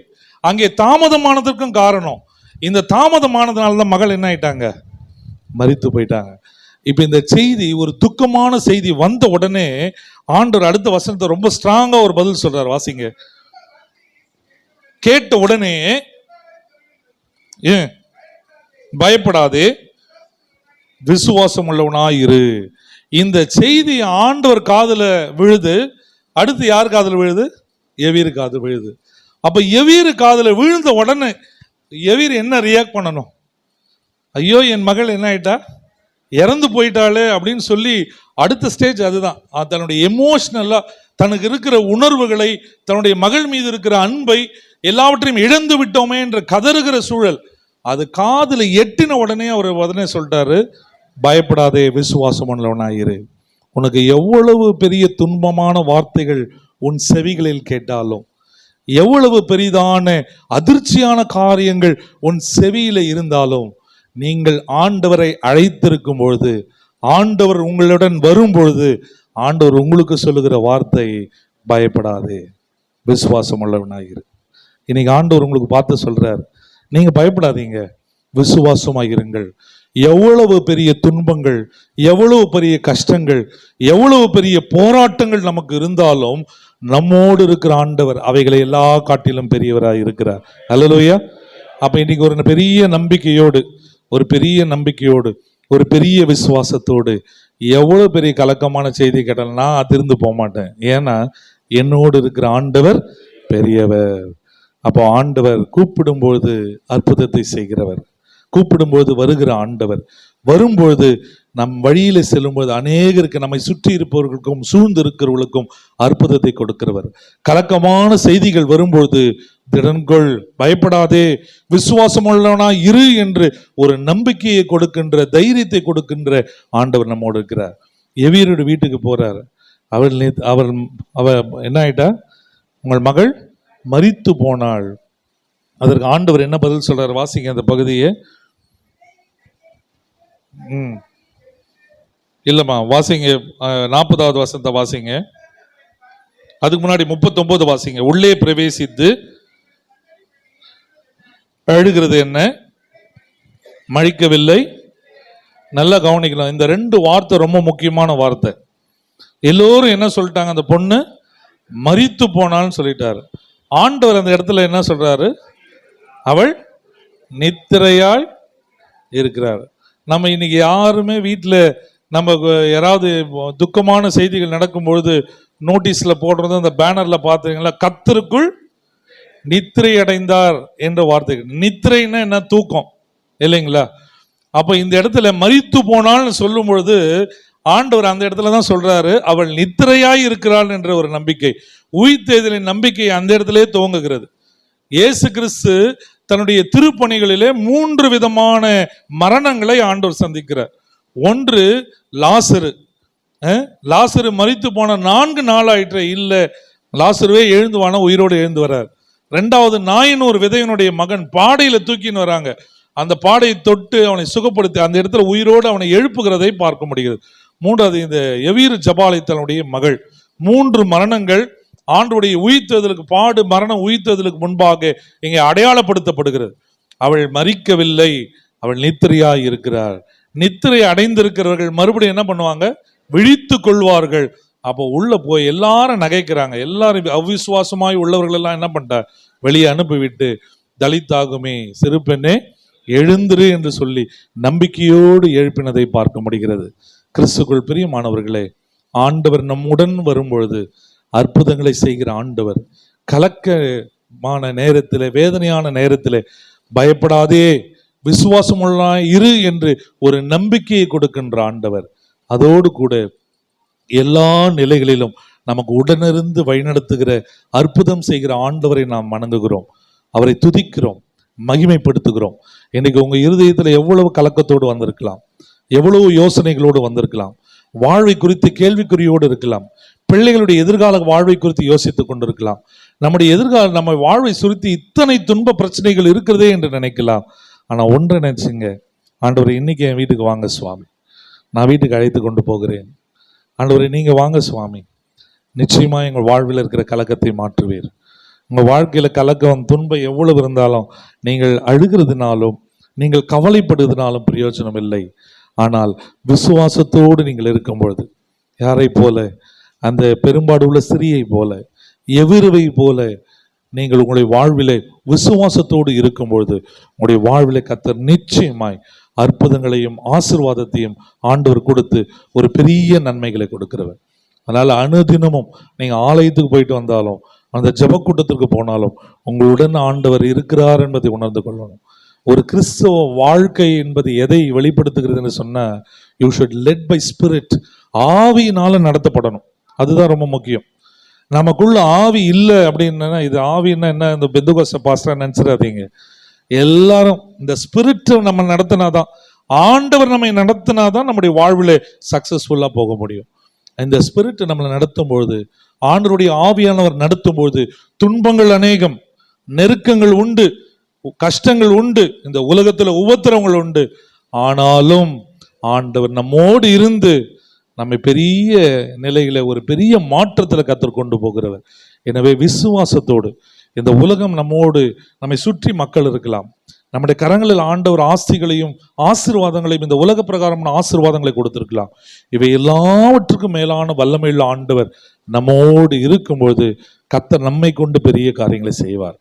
அங்கே தாமதமானதற்கும் காரணம். இந்த தாமதமானதுனால தான் மகள் என்ன ஆயிட்டாங்க? மரித்து போயிட்டாங்க. இப்ப இந்த செய்தி, ஒரு துக்கமான செய்தி வந்த உடனே ஆண்டவர் அடுத்த வசனத்தை ரொம்ப ஸ்ட்ராங்கா ஒரு பதில் சொல்றார். வாசிங்க. கேட்ட உடனே பயப்படாதே, விசுவாசம் உள்ளவனாயிரு. இந்த செய்தி ஆண்டவர் காதுல விழுது. அடுத்து யார் காதுல விழுது? எவீரு காதுல விழுது. அப்ப எவீரு காதுல விழுந்த உடனே எவீர் என்ன ரியாக்ட் பண்ணணும்? ஐயோ என் மகள் என்ன ஆயிட்டா, இறந்து போயிட்டாளே அப்படின்னு சொல்லி அடுத்த ஸ்டேஜ் அதுதான். தன்னுடைய எமோஷனலா தனக்கு இருக்கிற உணர்வுகளை, தன்னுடைய மகள் மீது இருக்கிற அன்பை எல்லாவற்றையும் இழந்து விட்டோமே என்ற கதறுகிற சூழல். அது காதுல எட்டின உடனே அவர் உடனே சொல்லிட்டாரு, பயப்படாதே, விசுவாசம் உள்ளவனாயிரு. உனக்கு எவ்வளவு பெரிய துன்பமான வார்த்தைகள் உன் செவிகளில் கேட்டாலும், எவ்வளவு பெரிதான அதிர்ச்சியான காரியங்கள் உன் செவியில இருந்தாலும், நீங்கள் ஆண்டவரை அழைத்திருக்கும் பொழுது, ஆண்டவர் உங்களுடன் வரும் பொழுது, ஆண்டவர் உங்களுக்கு சொல்லுகிற வார்த்தை, பயப்படாதே, விசுவாசம் உள்ளவனாயிரு. இன்னைக்கு ஆண்டவர் உங்களுக்கு பார்த்து சொல்றார், நீங்க பயப்படாதீங்க, விசுவாசமாயிருங்கள். எவ்வளவு பெரிய துன்பங்கள், எவ்வளவு பெரிய கஷ்டங்கள், எவ்வளவு பெரிய போராட்டங்கள் நமக்கு இருந்தாலும் நம்மோடு இருக்கிற ஆண்டவர் அவைகளை எல்லா காட்டிலும் பெரியவராய் இருக்கிறார். அல்லேலூயா. அப்ப இன்னைக்கு ஒரு பெரிய நம்பிக்கையோடு, ஒரு பெரிய விசுவாசத்தோடு, எவ்வளவு பெரிய கலக்கமான செய்தி கேட்டாலும் நான் அதிர்ந்து போக மாட்டேன். ஏன்னா என்னோடு இருக்கிற ஆண்டவர் பெரியவர். அப்போ ஆண்டவர் கூப்பிடும்போது அற்புதத்தை செய்கிறவர், கூப்பிடும்போது வருகிற ஆண்டவர், வரும்பொழுது நம் வழியில செல்லும்போது அநேகருக்கு, நம்மை சுற்றி இருப்பவர்களுக்கும் சூழ்ந்து இருக்கிறவர்களுக்கும் அற்புதத்தை கொடுக்கிறவர். கலக்கமான செய்திகள் வரும்பொழுது திடன்கொள், பயப்படாதே, விசுவாசம் உள்ளவனா இரு என்று ஒரு நம்பிக்கையை கொடுக்கின்ற, தைரியத்தை கொடுக்கின்ற ஆண்டவர் நம்மோடு இருக்கிறார். எவீரோட வீட்டுக்கு போறார். அவர் என்ன ஆயிட்டா? உங்கள் மகள் மரித்து போனாள். அதற்கு ஆண்டவர் என்ன பதில் சொல்றார்? வாசிங்க அந்த பகுதியை. இல்லம்மா வாசிங்க, 40வது வசனத்தை வாசிங்க. அதுக்கு முன்னாடி 39 வாசிங்க. உள்ளே பிரவேசித்து அழுகிறது என்ன? மழிக்கவில்லை. நல்லா கவனிக்கலாம். இந்த 2 வார்த்தை ரொம்ப முக்கியமான வார்த்தை. எல்லோரும் என்ன சொல்லிட்டாங்க? அந்த பொண்ணு மரித்து போனான்னு சொல்லிட்டாரு. ஆண்டவர் அந்த இடத்துல என்ன சொல்றாரு? அவள் நித்திரையாய் இருக்கிறார். நம்ம இன்னைக்கு யாருமே வீட்டில் நம்ம யாராவது துக்கமான செய்திகள் நடக்கும்பொழுது நோட்டீஸில் போடுறது, அந்த பேனரில் பார்த்தீங்களா, கர்த்தருக்குள் நித்திரை அடைந்தார் என்ற வார்த்தை. நித்திரைன்னா என்ன? தூக்கம் இல்லைங்களா? அப்போ இந்த இடத்துல மரித்து போனால்னு சொல்லும் பொழுது ஆண்டவர் அந்த இடத்துல தான் சொல்றாரு, அவள் நித்திரையாய் இருக்கிறாள் என்ற ஒரு நம்பிக்கை, உயிர்த்தெழுதலின் நம்பிக்கை அந்த இடத்திலே துவங்குகிறது. இயேசு கிறிஸ்து தன்னுடைய திருப்பணிகளிலே 3 விதமான மரணங்களை ஆண்டவர் சந்திக்கிறார். ஒன்று லாசரு. லாசரு மரித்து போன 4 நாள் ஆயிற்று, இல்லை லாசருவே எழுந்துவான, உயிரோடு எழுந்து வர்றார். 2வது நாயினூர் விதையனுடைய மகன் பாடையில தூக்கின்னு வராங்க, அந்த பாடையை தொட்டு அவனை சுகப்படுத்தி அந்த இடத்துல உயிரோடு அவனை எழுப்புகிறதை பார்க்க முடிகிறது. 3வது இந்த எவீரு ஜபாலித்தனுடைய மகள். 3 மரணங்கள் ஆண்டுடைய உயிர்த்தெழுதலுக்கு, பாடு மரணம் உயிர்த்தெழுதலுக்கு முன்பாக இங்கே அடையாளப்படுத்தப்படுகிறது. அவள் மரிக்கவில்லை, அவள் நித்திரையாய் இருக்கிறார். நித்திரை அடைந்திருக்கிறவர்கள் மறுபடியும் என்ன பண்ணுவாங்க? விழித்து கொள்வார்கள். அப்போ உள்ள போய் எல்லாரும் நகைக்கிறாங்க. எல்லாரும் அவிசுவாசமாய் உள்ளவர்கள் எல்லாம் என்ன பண்ணிட்டா? வெளியே அனுப்பிவிட்டு, தலித்தாகுமே சிறு பெண்ணே எழுந்திரு என்று சொல்லி நம்பிக்கையோடு எழுப்பினதை பார்க்க முடிகிறது. கிறிஸ்துக்குள் பிரியமானவர்களே, ஆண்டவர் நம்முடன் வரும்பொழுது அற்புதங்களை செய்கிற ஆண்டவர். கலக்கமான நேரத்தில், வேதனையான நேரத்தில் பயப்படாதே, விசுவாசமுள்ள இரு என்று ஒரு நம்பிக்கையை கொடுக்கின்ற ஆண்டவர். அதோடு கூட எல்லா நிலைகளிலும் நமக்கு உடனிருந்து வழிநடத்துகிற, அற்புதம் செய்கிற ஆண்டவரை நாம் வணங்குகிறோம், அவரை துதிக்கிறோம், மகிமைப்படுத்துகிறோம். இன்னைக்கு உங்க இருதயத்தில் எவ்வளவு கலக்கத்தோடு வந்திருக்கலாம், எவ்வளவு யோசனைகளோடு வந்திருக்கலாம், வாழ்வை குறித்து கேள்விக்குறியோடு இருக்கலாம், பிள்ளைகளுடைய எதிர்கால வாழ்வை குறித்து யோசித்துக் கொண்டிருக்கலாம், நம்முடைய எதிர்கால நம்ம வாழ்வை சுருத்தி இத்தனை துன்ப பிரச்சனைகள் இருக்கிறதே என்று நினைக்கலாம். ஆனா ஒன்றை நினைச்சுங்க, ஆண்டவரை இன்னைக்கு என் வீட்டுக்கு வாங்க சுவாமி, நான் வீட்டுக்கு அழைத்து கொண்டு போகிறேன். ஆண்டவரை நீங்க வாங்க சுவாமி, நிச்சயமா எங்கள் வாழ்வில் இருக்கிற கலக்கத்தை மாற்றுவீர். உங்க வாழ்க்கையில கலக்கம், துன்பம் எவ்வளவு இருந்தாலும் நீங்கள் அழுகிறதுனாலும் நீங்கள் கவலைப்படுவதனாலும் பிரயோஜனம் இல்லை. ஆனால் விசுவாசத்தோடு நீங்கள் இருக்கும் பொழுது, யாரை போல? அந்த பெரும்பாடு உள்ள சிறியை போல, எவிருவை போல நீங்கள் உங்களுடைய வாழ்விலே விசுவாசத்தோடு இருக்கும் பொழுது உங்களுடைய வாழ்விலே கர்த்தர் நிச்சயமாய் அற்புதங்களையும் ஆசீர்வாதத்தையும் ஆண்டவர் கொடுத்து ஒரு பெரிய நன்மைகளை கொடுக்கிறவர். அதனால அனுதினமும் நீங்க ஆலயத்துக்கு போயிட்டு வந்தாலும், அந்த ஜெபக்கூட்டத்திற்கு போனாலும், உங்களுடன் ஆண்டவர் இருக்கிறார் என்பதை உணர்ந்து கொள்ளணும். ஒரு கிறிஸ்தவ வாழ்க்கை என்பது எதை வெளிப்படுத்துகிறதுன்னு சொன்னா, you should led by spirit, ஆவியினால நடத்தப்படணும். அதுதான் ரொம்ப முக்கியம். நமக்குள்ள ஆவி இல்லை அப்படின்னா, இது ஆவின்னா என்ன, இந்த பெந்தகோஸ்தே பாஸ்டரா நினைச்சிடாதீங்க. எல்லாரும் இந்த ஸ்பிரிட் நம்ம நடத்தினாதான், ஆண்டவர் நம்மை நடத்தினாதான் நம்முடைய வாழ்வில் சக்சஸ்ஃபுல்லா போக முடியும். இந்த ஸ்பிரிட் நம்மளை நடத்தும் பொழுது, ஆண்டவருடைய ஆவியானவர் நடத்தும் பொழுது, துன்பங்கள் அநேகம், நெருக்கங்கள் உண்டு, கஷ்டங்கள் உண்டு, இந்த உலகத்துல உபத்திரவங்கள் உண்டு. ஆனாலும் ஆண்டவர் நம்மோடு இருந்து நம்மை பெரிய நிலையில, ஒரு பெரிய மாற்றத்துல கர்த்தர் கொண்டு போகிறவர். எனவே விசுவாசத்தோடு, இந்த உலகம் நம்மோடு, நம்மை சுற்றி மக்கள் இருக்கலாம், நம்முடைய கரங்களில் ஆண்டவர் ஆஸ்திகளையும் ஆசீர்வாதங்களையும், இந்த உலக பிரகாரமான ஆசீர்வாதங்களை கொடுத்திருக்கலாம். இவை எல்லாவற்றுக்கும் மேலான வல்லமையுள்ள ஆண்டவர் நம்மோடு இருக்கும்பொழுது கர்த்தர் நம்மை கொண்டு பெரிய காரியங்களை செய்வார்.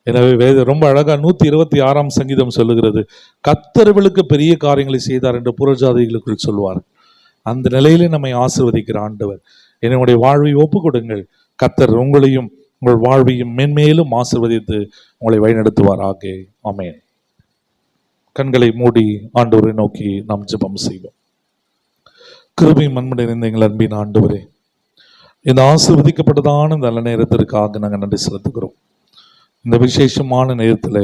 எனவே வேத ரொம்ப அழகா 126ஆம் சங்கீதம் சொல்லுகிறது, கர்த்தர்களுக்கு பெரிய காரியங்களை செய்தார் என்று புறஜாதிகளுக்குள் சொல்வார். அந்த நிலையிலே நம்மை ஆசீர்வதிக்கிற ஆண்டவர். என்னுடைய வாழ்வை ஒப்பு கொடுங்கள், கர்த்தர் உங்களையும் உங்கள் வாழ்வையும் மென்மேலும் ஆசீர்வதித்து உங்களை வழிநடத்துவாராக. ஆமென். கண்களை மூடி ஆண்டவரை நோக்கி நாம் ஜெபம் செய்வோம். கிருபை மன்மடை நிறைந்த எங்கள் அன்பின் ஆண்டவரே, இந்த ஆசீர்வதிக்கப்பட்டதான நல்ல நேரத்திற்காக நாங்கள் நன்றி செலுத்துகிறோம். இந்த விசேஷமான நேரத்தில்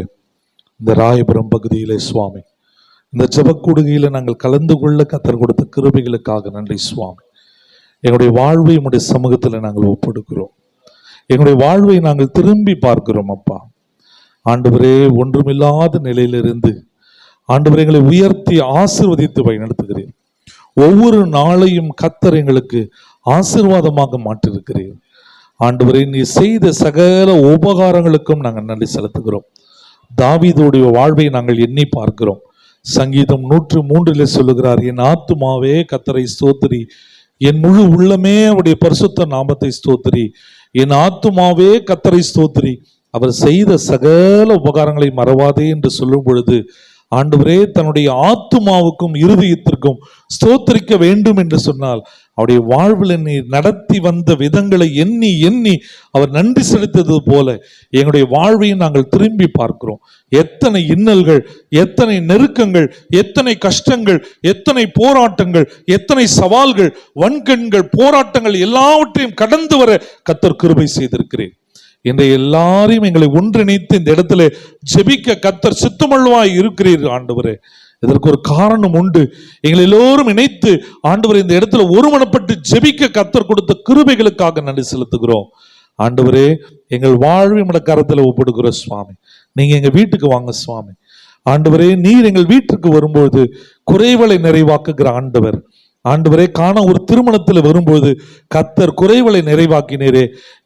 இந்த ராயபுரம் பகுதியிலே சுவாமி, இந்த ஜெபக்கூடுகையில் நாங்கள் கலந்து கொள்ள கர்த்தர் கொடுத்த கிருபைகளுக்காக நன்றி சுவாமி. எங்களுடைய வாழ்வை உங்களுடைய சமூகத்தில் நாங்கள் ஒப்பெடுக்கிறோம். எங்களுடைய வாழ்வை நாங்கள் திரும்பி பார்க்கிறோம் அப்பா. ஆண்டவரே, ஒன்றுமில்லாத நிலையிலிருந்து ஆண்டவரே எங்களை உயர்த்தி ஆசீர்வதித்து வழி நடத்துகிறேன். ஒவ்வொரு நாளையும் கர்த்தர் எங்களுக்கு ஆசீர்வாதமாக மாற்றிருக்கிறேன். ஆண்டவரே, நீ செய்த சகல உபகாரங்களுக்கும் நாங்கள் நன்றி செலுத்துகிறோம். தாவீதுடைய வாழ்வை நாங்கள் எண்ணி பார்க்கிறோம். சங்கீதம் 103 சொல்லுகிறார், என் ஆத்துமாவே கர்த்தரை ஸ்தோத்திரி, என் முழு உள்ளமே அவருடைய பரிசுத்த நாமத்தை ஸ்தோத்திரி, என் ஆத்துமாவே கர்த்தரை ஸ்தோத்திரி, அவர் செய்த சகல உபகாரங்களை மறவாதே என்று சொல்லும் பொழுது ஆண்டவரே தன்னுடைய ஆத்துமாவுக்கும் இருதயத்திற்கும் ஸ்தோத்திரிக்க வேண்டும் என்று சொன்னால் அவருடைய வாழ்வில் நீர் நடத்தி வந்த விதங்களை எண்ணி எண்ணி அவர் நன்றி செலுத்தது போல எங்களுடைய வாழ்வையும் நாங்கள் திரும்பி பார்க்கிறோம். எத்தனை இன்னல்கள், எத்தனை நெருக்கங்கள், எத்தனை கஷ்டங்கள், எத்தனை போராட்டங்கள், எத்தனை சவால்கள், வன்கண்கள், போராட்டங்கள் எல்லாவற்றையும் கடந்து வர கர்த்தர் கிருபை செய்திருக்கிறேன். இன்றைய எல்லாரையும் எங்களை ஒன்றிணைத்து இந்த இடத்துல ஜெபிக்க கர்த்தர் சித்தமுள்ளவாய் இருக்கிறீர்கள் ஆண்டவரே. இதற்கு ஒரு காரணம் உண்டு. எங்களை எல்லோரும் இணைத்து ஆண்டவரே இந்த இடத்துல ஒருமனப்பட்டு ஜெபிக்க கர்த்தர் கொடுத்த கிருபைகளுக்காக நன்றி செலுத்துகிறோம். ஆண்டவரே எங்கள் வாழ்வை உம்முடைய கரத்துல ஒப்புடுகிறோம் சுவாமி. நீங்க எங்க வீட்டுக்கு வாங்க சுவாமி. ஆண்டவரே நீர் எங்கள் வீட்டுக்கு வரும்போது குறைகளை நிறைவாக்குகிற ஆண்டவர். ஆண்டவரே காண ஒரு திருமணத்தில் வரும்போது கர்த்தர் குறைகளை நிறைவாக்கினீரே,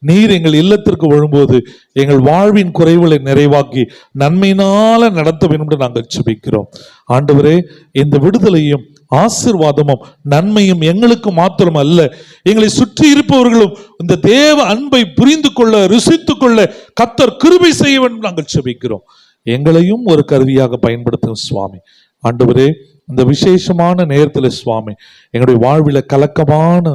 நீர் எங்கள் இல்லத்திற்கு வரும்போது எங்கள் வாழ்வின் குறைகளை நிறைவாக்கி நன்மையினால நடத்த வேண்டும் என்று நாங்கள் ஜெபிக்கிறோம். ஆண்டவரே இந்த விடுதலையும் ஆசீர்வாதமும் நன்மையும் எங்களுக்கு மாத்திரம் அல்ல, எங்களை சுற்றி இருப்பவர்களும் இந்த தேவ அன்பை புரிந்து கொள்ள ருசித்து கொள்ள கர்த்தர் கிருபை செய்ய வேண்டும் நாங்கள் ஜெபிக்கிறோம். எங்களையும் ஒரு கருவியாக பயன்படுத்தும் சுவாமி. ஆண்டவரே இந்த விசேஷமான நேரத்தில் சுவாமி எங்களுடைய வாழ்வில கலக்கமான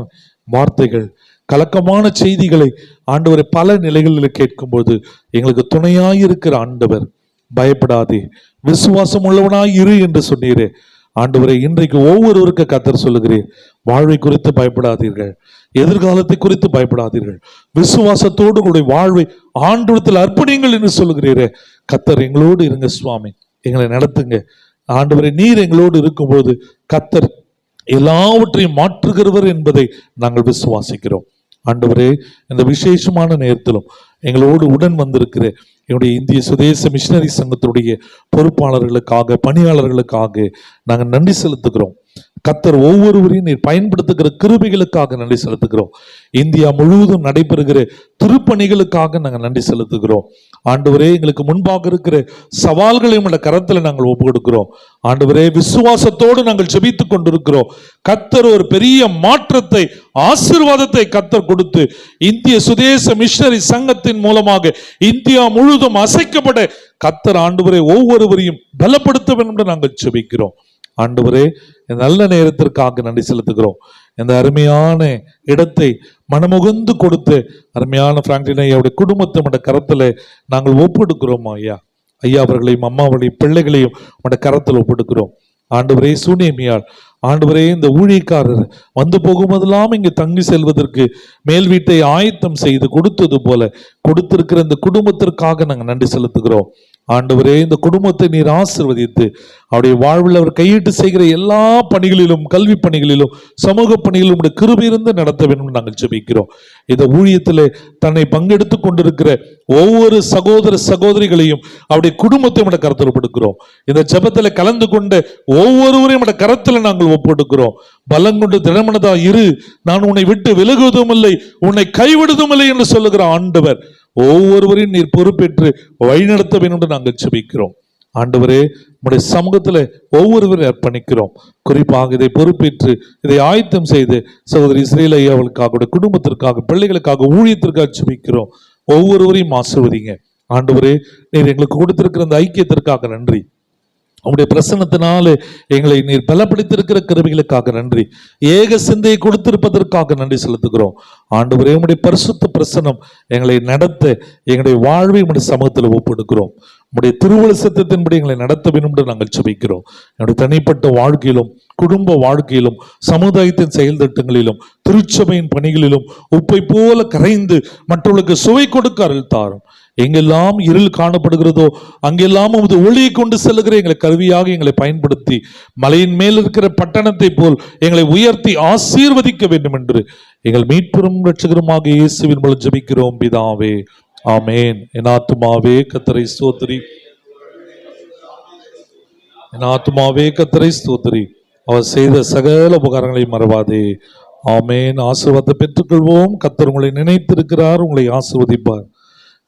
வார்த்தைகள், கலக்கமான செய்திகளை ஆண்டவரை பல நிலைகளில் கேட்கும்போது எங்களுக்கு துணையாயிருக்கிற ஆண்டவர், பயப்படாதே விசுவாசம் உள்ளவனாய் இரு என்று சொன்னீரே. ஆண்டவரை இன்றைக்கு ஒவ்வொருவருக்கு கர்த்தர் சொல்லுகிறேன், வாழ்வை குறித்து பயப்படாதீர்கள், எதிர்காலத்தை குறித்து பயப்படாதீர்கள், விசுவாசத்தோடு கூட வாழ்வை ஆண்டவரத்தில் அர்ப்பணிங்கள் என்று சொல்லுகிறீரே. கர்த்தர் எங்களோடு இருங்க சுவாமி, எங்களை நடத்துங்க ஆண்டவரே. நீர் எங்களோடு இருக்கும்போது கர்த்தர் எல்லாவற்றையும் மாற்றுகிறவர் என்பதை நாங்கள் விசுவாசிக்கிறோம். ஆண்டவரே இந்த விசேஷமான நேரத்திலும் எங்களோடு உடன் வந்திருக்கிற என்னுடைய இந்திய சுதேச மிஷனரி சங்கத்தினுடைய பொறுப்பாளர்களுக்காக, பணியாளர்களுக்காக நாங்கள் நன்றி செலுத்துகிறோம். கர்த்தர் ஒவ்வொருவரையும் நீர் பயன்படுத்துகிற கிருபைகளுக்காக நன்றி செலுத்துகிறோம். இந்தியா முழுவதும் நடைபெறுகிற திருப்பணிகளுக்காக நாங்கள் நன்றி செலுத்துகிறோம். ஆண்டவரே எங்களுக்கு முன்பாக இருக்கிற சவால்களையும் உள்ள கரத்தில் நாங்கள் ஒப்பு கொடுக்கிறோம். ஆண்டவரே விசுவாசத்தோடு நாங்கள் ஜெபித்துக் கொண்டிருக்கிறோம். கர்த்தர் ஒரு பெரிய மாற்றத்தை, ஆசீர்வாதத்தை கர்த்தர் கொடுத்து இந்திய சுதேச மிஷனரி சங்கத்தின் மூலமாக இந்தியா முழுவதும் அசைக்கப்பட கர்த்தர் ஆண்டவரே ஒவ்வொருவரையும் பலப்படுத்த வேண்டும் என்று நாங்கள் ஜெபிக்கிறோம். ஆண்டவரே நல்ல நேரத்திற்காக நன்றி செலுத்துகிறோம். இந்த அருமையான இடத்தை மனமுகந்து கொடுத்து அருமையான பிராங்க்லின் ஐயாவுடைய குடும்பத்தை கரத்துல நாங்கள் ஒப்பெடுக்கிறோம். ஐயா அவர்களையும் அம்மாவளையும் பிள்ளைகளையும் கரத்தில் ஒப்பெடுக்கிறோம். ஆண்டவரே சூனேமியால் ஆண்டவரே இந்த ஊழியக்காரர் வந்து போகும்போதெல்லாம் இங்கு தங்கி செல்வதற்கு மேல் வீட்டை ஆயத்தம் செய்து கொடுத்தது போல கொடுத்திருக்கிற இந்த குடும்பத்திற்காக நாங்கள் நன்றி செலுத்துகிறோம். ஆண்டவரே இந்த குடும்பத்தை நீர் ஆசீர்வதித்து அவருடைய வாழ்வில் அவர் கையிட்டு செய்கிற எல்லா பணிகளிலும், கல்வி பணிகளிலும், சமூக பணிகளிலும் கிருபை இருந்து நடத்த வேண்டும் நாங்கள் ஜெபிக்கிறோம். இந்த ஊழியத்தில் தன்னை பங்கெடுத்துக் கொண்டிருக்கிற ஒவ்வொரு சகோதர சகோதரிகளையும் அவருடைய குடும்பத்தை நம்முடைய கரத்தில் ஒப்பெடுக்கிறோம். இந்த ஜெபத்தில் கலந்து கொண்ட ஒவ்வொருவரையும் நம்முடைய கரத்தில் நாங்கள் ஒப்பெடுக்கிறோம். பலங்கொண்டு திடமனதா இரு, நான் உன்னை விட்டு விலகுவதும் இல்லை, உன்னை கைவிடுவதும் இல்லை என்று சொல்லுகிற ஆண்டவர் ஒவ்வொருவரையும் நீர் பொறுப்பேற்று வழிநடத்த வேண்டும் என்று நாங்கள் ஜெபிக்கிறோம். ஆண்டவரே நம்முடைய சமூகத்தில் ஒவ்வொருவரையும் அர்ப்பணிக்கிறோம். குறிப்பாக இதை பொறுப்பேற்று இதை ஆயத்தம் செய்து சகோதரி ஸ்ரீல ஐயாவுக்காக, குடும்பத்திற்காக, பிள்ளைகளுக்காக, ஊழியத்திற்காக ஜெபிக்கிறோம். ஒவ்வொருவரையும் ஆசீர்வதிங்க. ஆண்டவரே நீர் எங்களுக்கு கொடுத்திருக்கிற அந்த ஐக்கியத்திற்காக நன்றி. உங்களுடைய பிரசன்னத்தினாலே எங்களை நீர் பலப்படுத்தியிருக்கிற கிருபைகளுக்காக நன்றி. ஏக சிந்தையை கொடுத்திருப்பதற்காக நன்றி செலுத்துகிறோம். ஆண்டவரே உம்முடைய பரிசுத்த பிரசன்னம் எங்களை நடத்த எங்களுடைய வாழ்வை உம்முடைய சமூகத்தில் ஒப்பெடுக்கிறோம். உம்முடைய திருவுள சித்தத்தின்படி எங்களை நடத்த வேண்டும் என்று நாங்கள் ஜெபிக்கிறோம். என்னுடைய தனிப்பட்ட வாழ்க்கையிலும், குடும்ப வாழ்க்கையிலும், சமுதாயத்தின் செயல் திட்டங்களிலும், திருச்சபையின் பணிகளிலும் உப்பை போல கரைந்து மற்றவர்களுக்கு சுவை கொடுக்க அருள் தாரும். எங்கெல்லாம் இருள் காணப்படுகிறதோ அங்கெல்லாம் உமது ஒளியை கொண்டு செல்லுகிற எங்களை கருவியாக எங்களை பயன்படுத்தி மலையின் மேல் இருக்கிற பட்டணத்தை போல் எங்களை உயர்த்தி ஆசீர்வதிக்க வேண்டும் என்று எங்கள் மீட்பெரும் இரட்சகருமாக இயேசுவின் மூலம் ஜெபிக்கிறோம் பிதாவே, ஆமேன். என் ஆத்துமாவே கர்த்தரை ஸ்தோத்திரி, என் ஆத்துமாவே கர்த்தரை ஸ்தோத்திரி, அவர் செய்த சகல உபகாரங்களை மறவாதே. ஆமேன். ஆசீர்வாதத்தை பெற்றுக்கொள்வோம். கர்த்தர் உங்களை நினைத்திருக்கிறார், உங்களை ஆசீர்வதிப்பார்.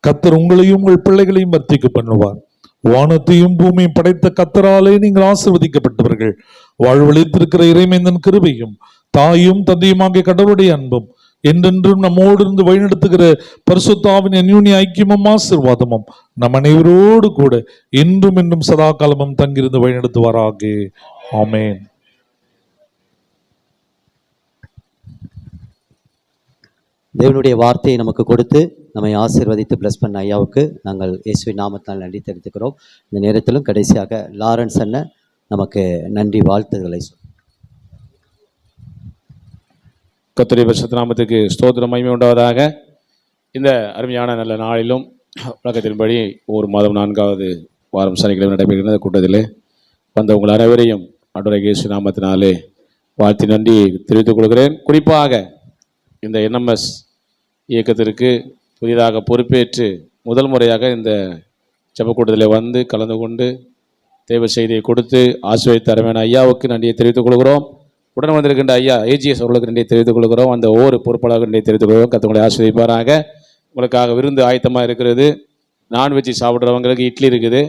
கர்த்தர் உங்களையும் உங்கள் பிள்ளைகளையும் வர்த்திக்க பண்ணுவார். வானத்தையும் பூமியும் படைத்த கர்த்தராலே நீங்கள் ஆசீர்வதிக்கப்பட்டவர்கள். வாழ்வழித்திருக்கிற இறைமைந்தன் கிருபையும் தாயும் தந்தையுமாகிய கடவுளுடைய அன்பும் என்றென்றும் நம்மோடு இருந்து வழிநடத்துகிற பரிசுத்தாவின் அந்யோன்ய ஐக்கியமும் ஆசீர்வாதமும் நம் அனைவரோடு கூட இன்றும் இன்னும் சதா காலமும் தங்கியிருந்து வழிநடத்துவாராக. ஆமென். தேவனுடைய வார்த்தையை நமக்கு கொடுத்து நம்மை ஆசீர்வதித்து பிளஸ் பண்ண ஐயாவுக்கு நாங்கள் இயேசுவின் நாமத்தால் நன்றி தெரிவித்துக்கிறோம். இந்த நேரத்திலும் கடைசியாக லாரன்ஸ் அண்ணன் நமக்கு நன்றி வாழ்த்துக்களை கர்த்தருடைய பரிசுத்த நாமத்துக்கு ஸ்தோத்திரம் மகிமை உண்டாவதாக. இந்த அருமையான நல்ல நாளிலும் வழக்கத்தின்படி ஒரு மாதம் 4வது வாரம் சனிக்கிழமை நடைபெறுகிற கூட்டத்திலே வந்த உங்கள் அனைவரையும் ஆண்டவராகிய இயேசு நாமத்தினாலே வாழ்த்தி நன்றி தெரிவித்துக் கொள்கிறேன். குறிப்பாக இந்த NMS இயக்கத்திற்கு புதிதாக பொறுப்பேற்று முதல் முறையாக இந்த ஜெபக்கூட்டத்தில் வந்து கலந்து கொண்டு தேவ செய்தியை கொடுத்து ஆசீர்வதித்த அருமையான ஐயாவுக்கு நன்றியை தெரிவித்துக் கொள்கிறோம். உடன் வந்திருக்கின்ற ஐயா AGS அவர்களுக்கு நன்றியை தெரிவித்துக் கொள்கிறோம். அந்த ஒவ்வொரு பொறுப்பாளர்கள் நன்றியை தெரிவித்துக் கொள்கிறோம். கர்த்தர் ஆசீர்வதிப்பாராக. உங்களுக்காக விருந்து ஆயத்தமாக இருக்கிறது. நான்வெஜ் சாப்பிட்றவங்களுக்கு இட்லி இருக்குது.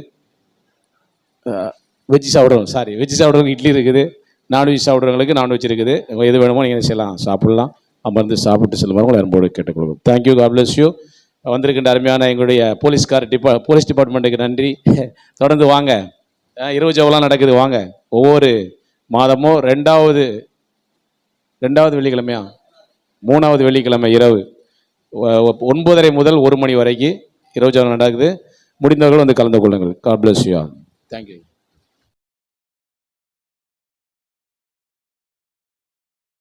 வெஜ் சாப்பிட்றவங்களுக்கு இட்லி இருக்குது. நான்வெஜ் சாப்பிட்றவங்களுக்கு நான்வெஜ் இருக்குது. எது வேணுமோ நீங்கள் செய்யலாம், சாப்பிடலாம். அமர்ந்து சாப்பிட்டு செல்லுமாறு உங்களை அன்போடு கேட்டுக்கொள்வோம். Thank you, God bless you. வந்திருக்கின்ற அருமையான எங்களுடைய போலீஸ் டிபார்ட்மெண்ட்டுக்கு நன்றி. தொடர்ந்து வாங்க, இரவு ஜெபம்லாம் நடக்குது, வாங்க. ஒவ்வொரு மாதமும் ரெண்டாவது வெள்ளிக்கிழமையா 3வது வெள்ளிக்கிழமை இரவு 9:30 முதல் 1 மணி வரைக்கும் இரவு ஜெபம் நடக்குது. முடிந்தவர்கள் வந்து கலந்து கொள்ளுங்கள். God bless you. தேங்க்யூ.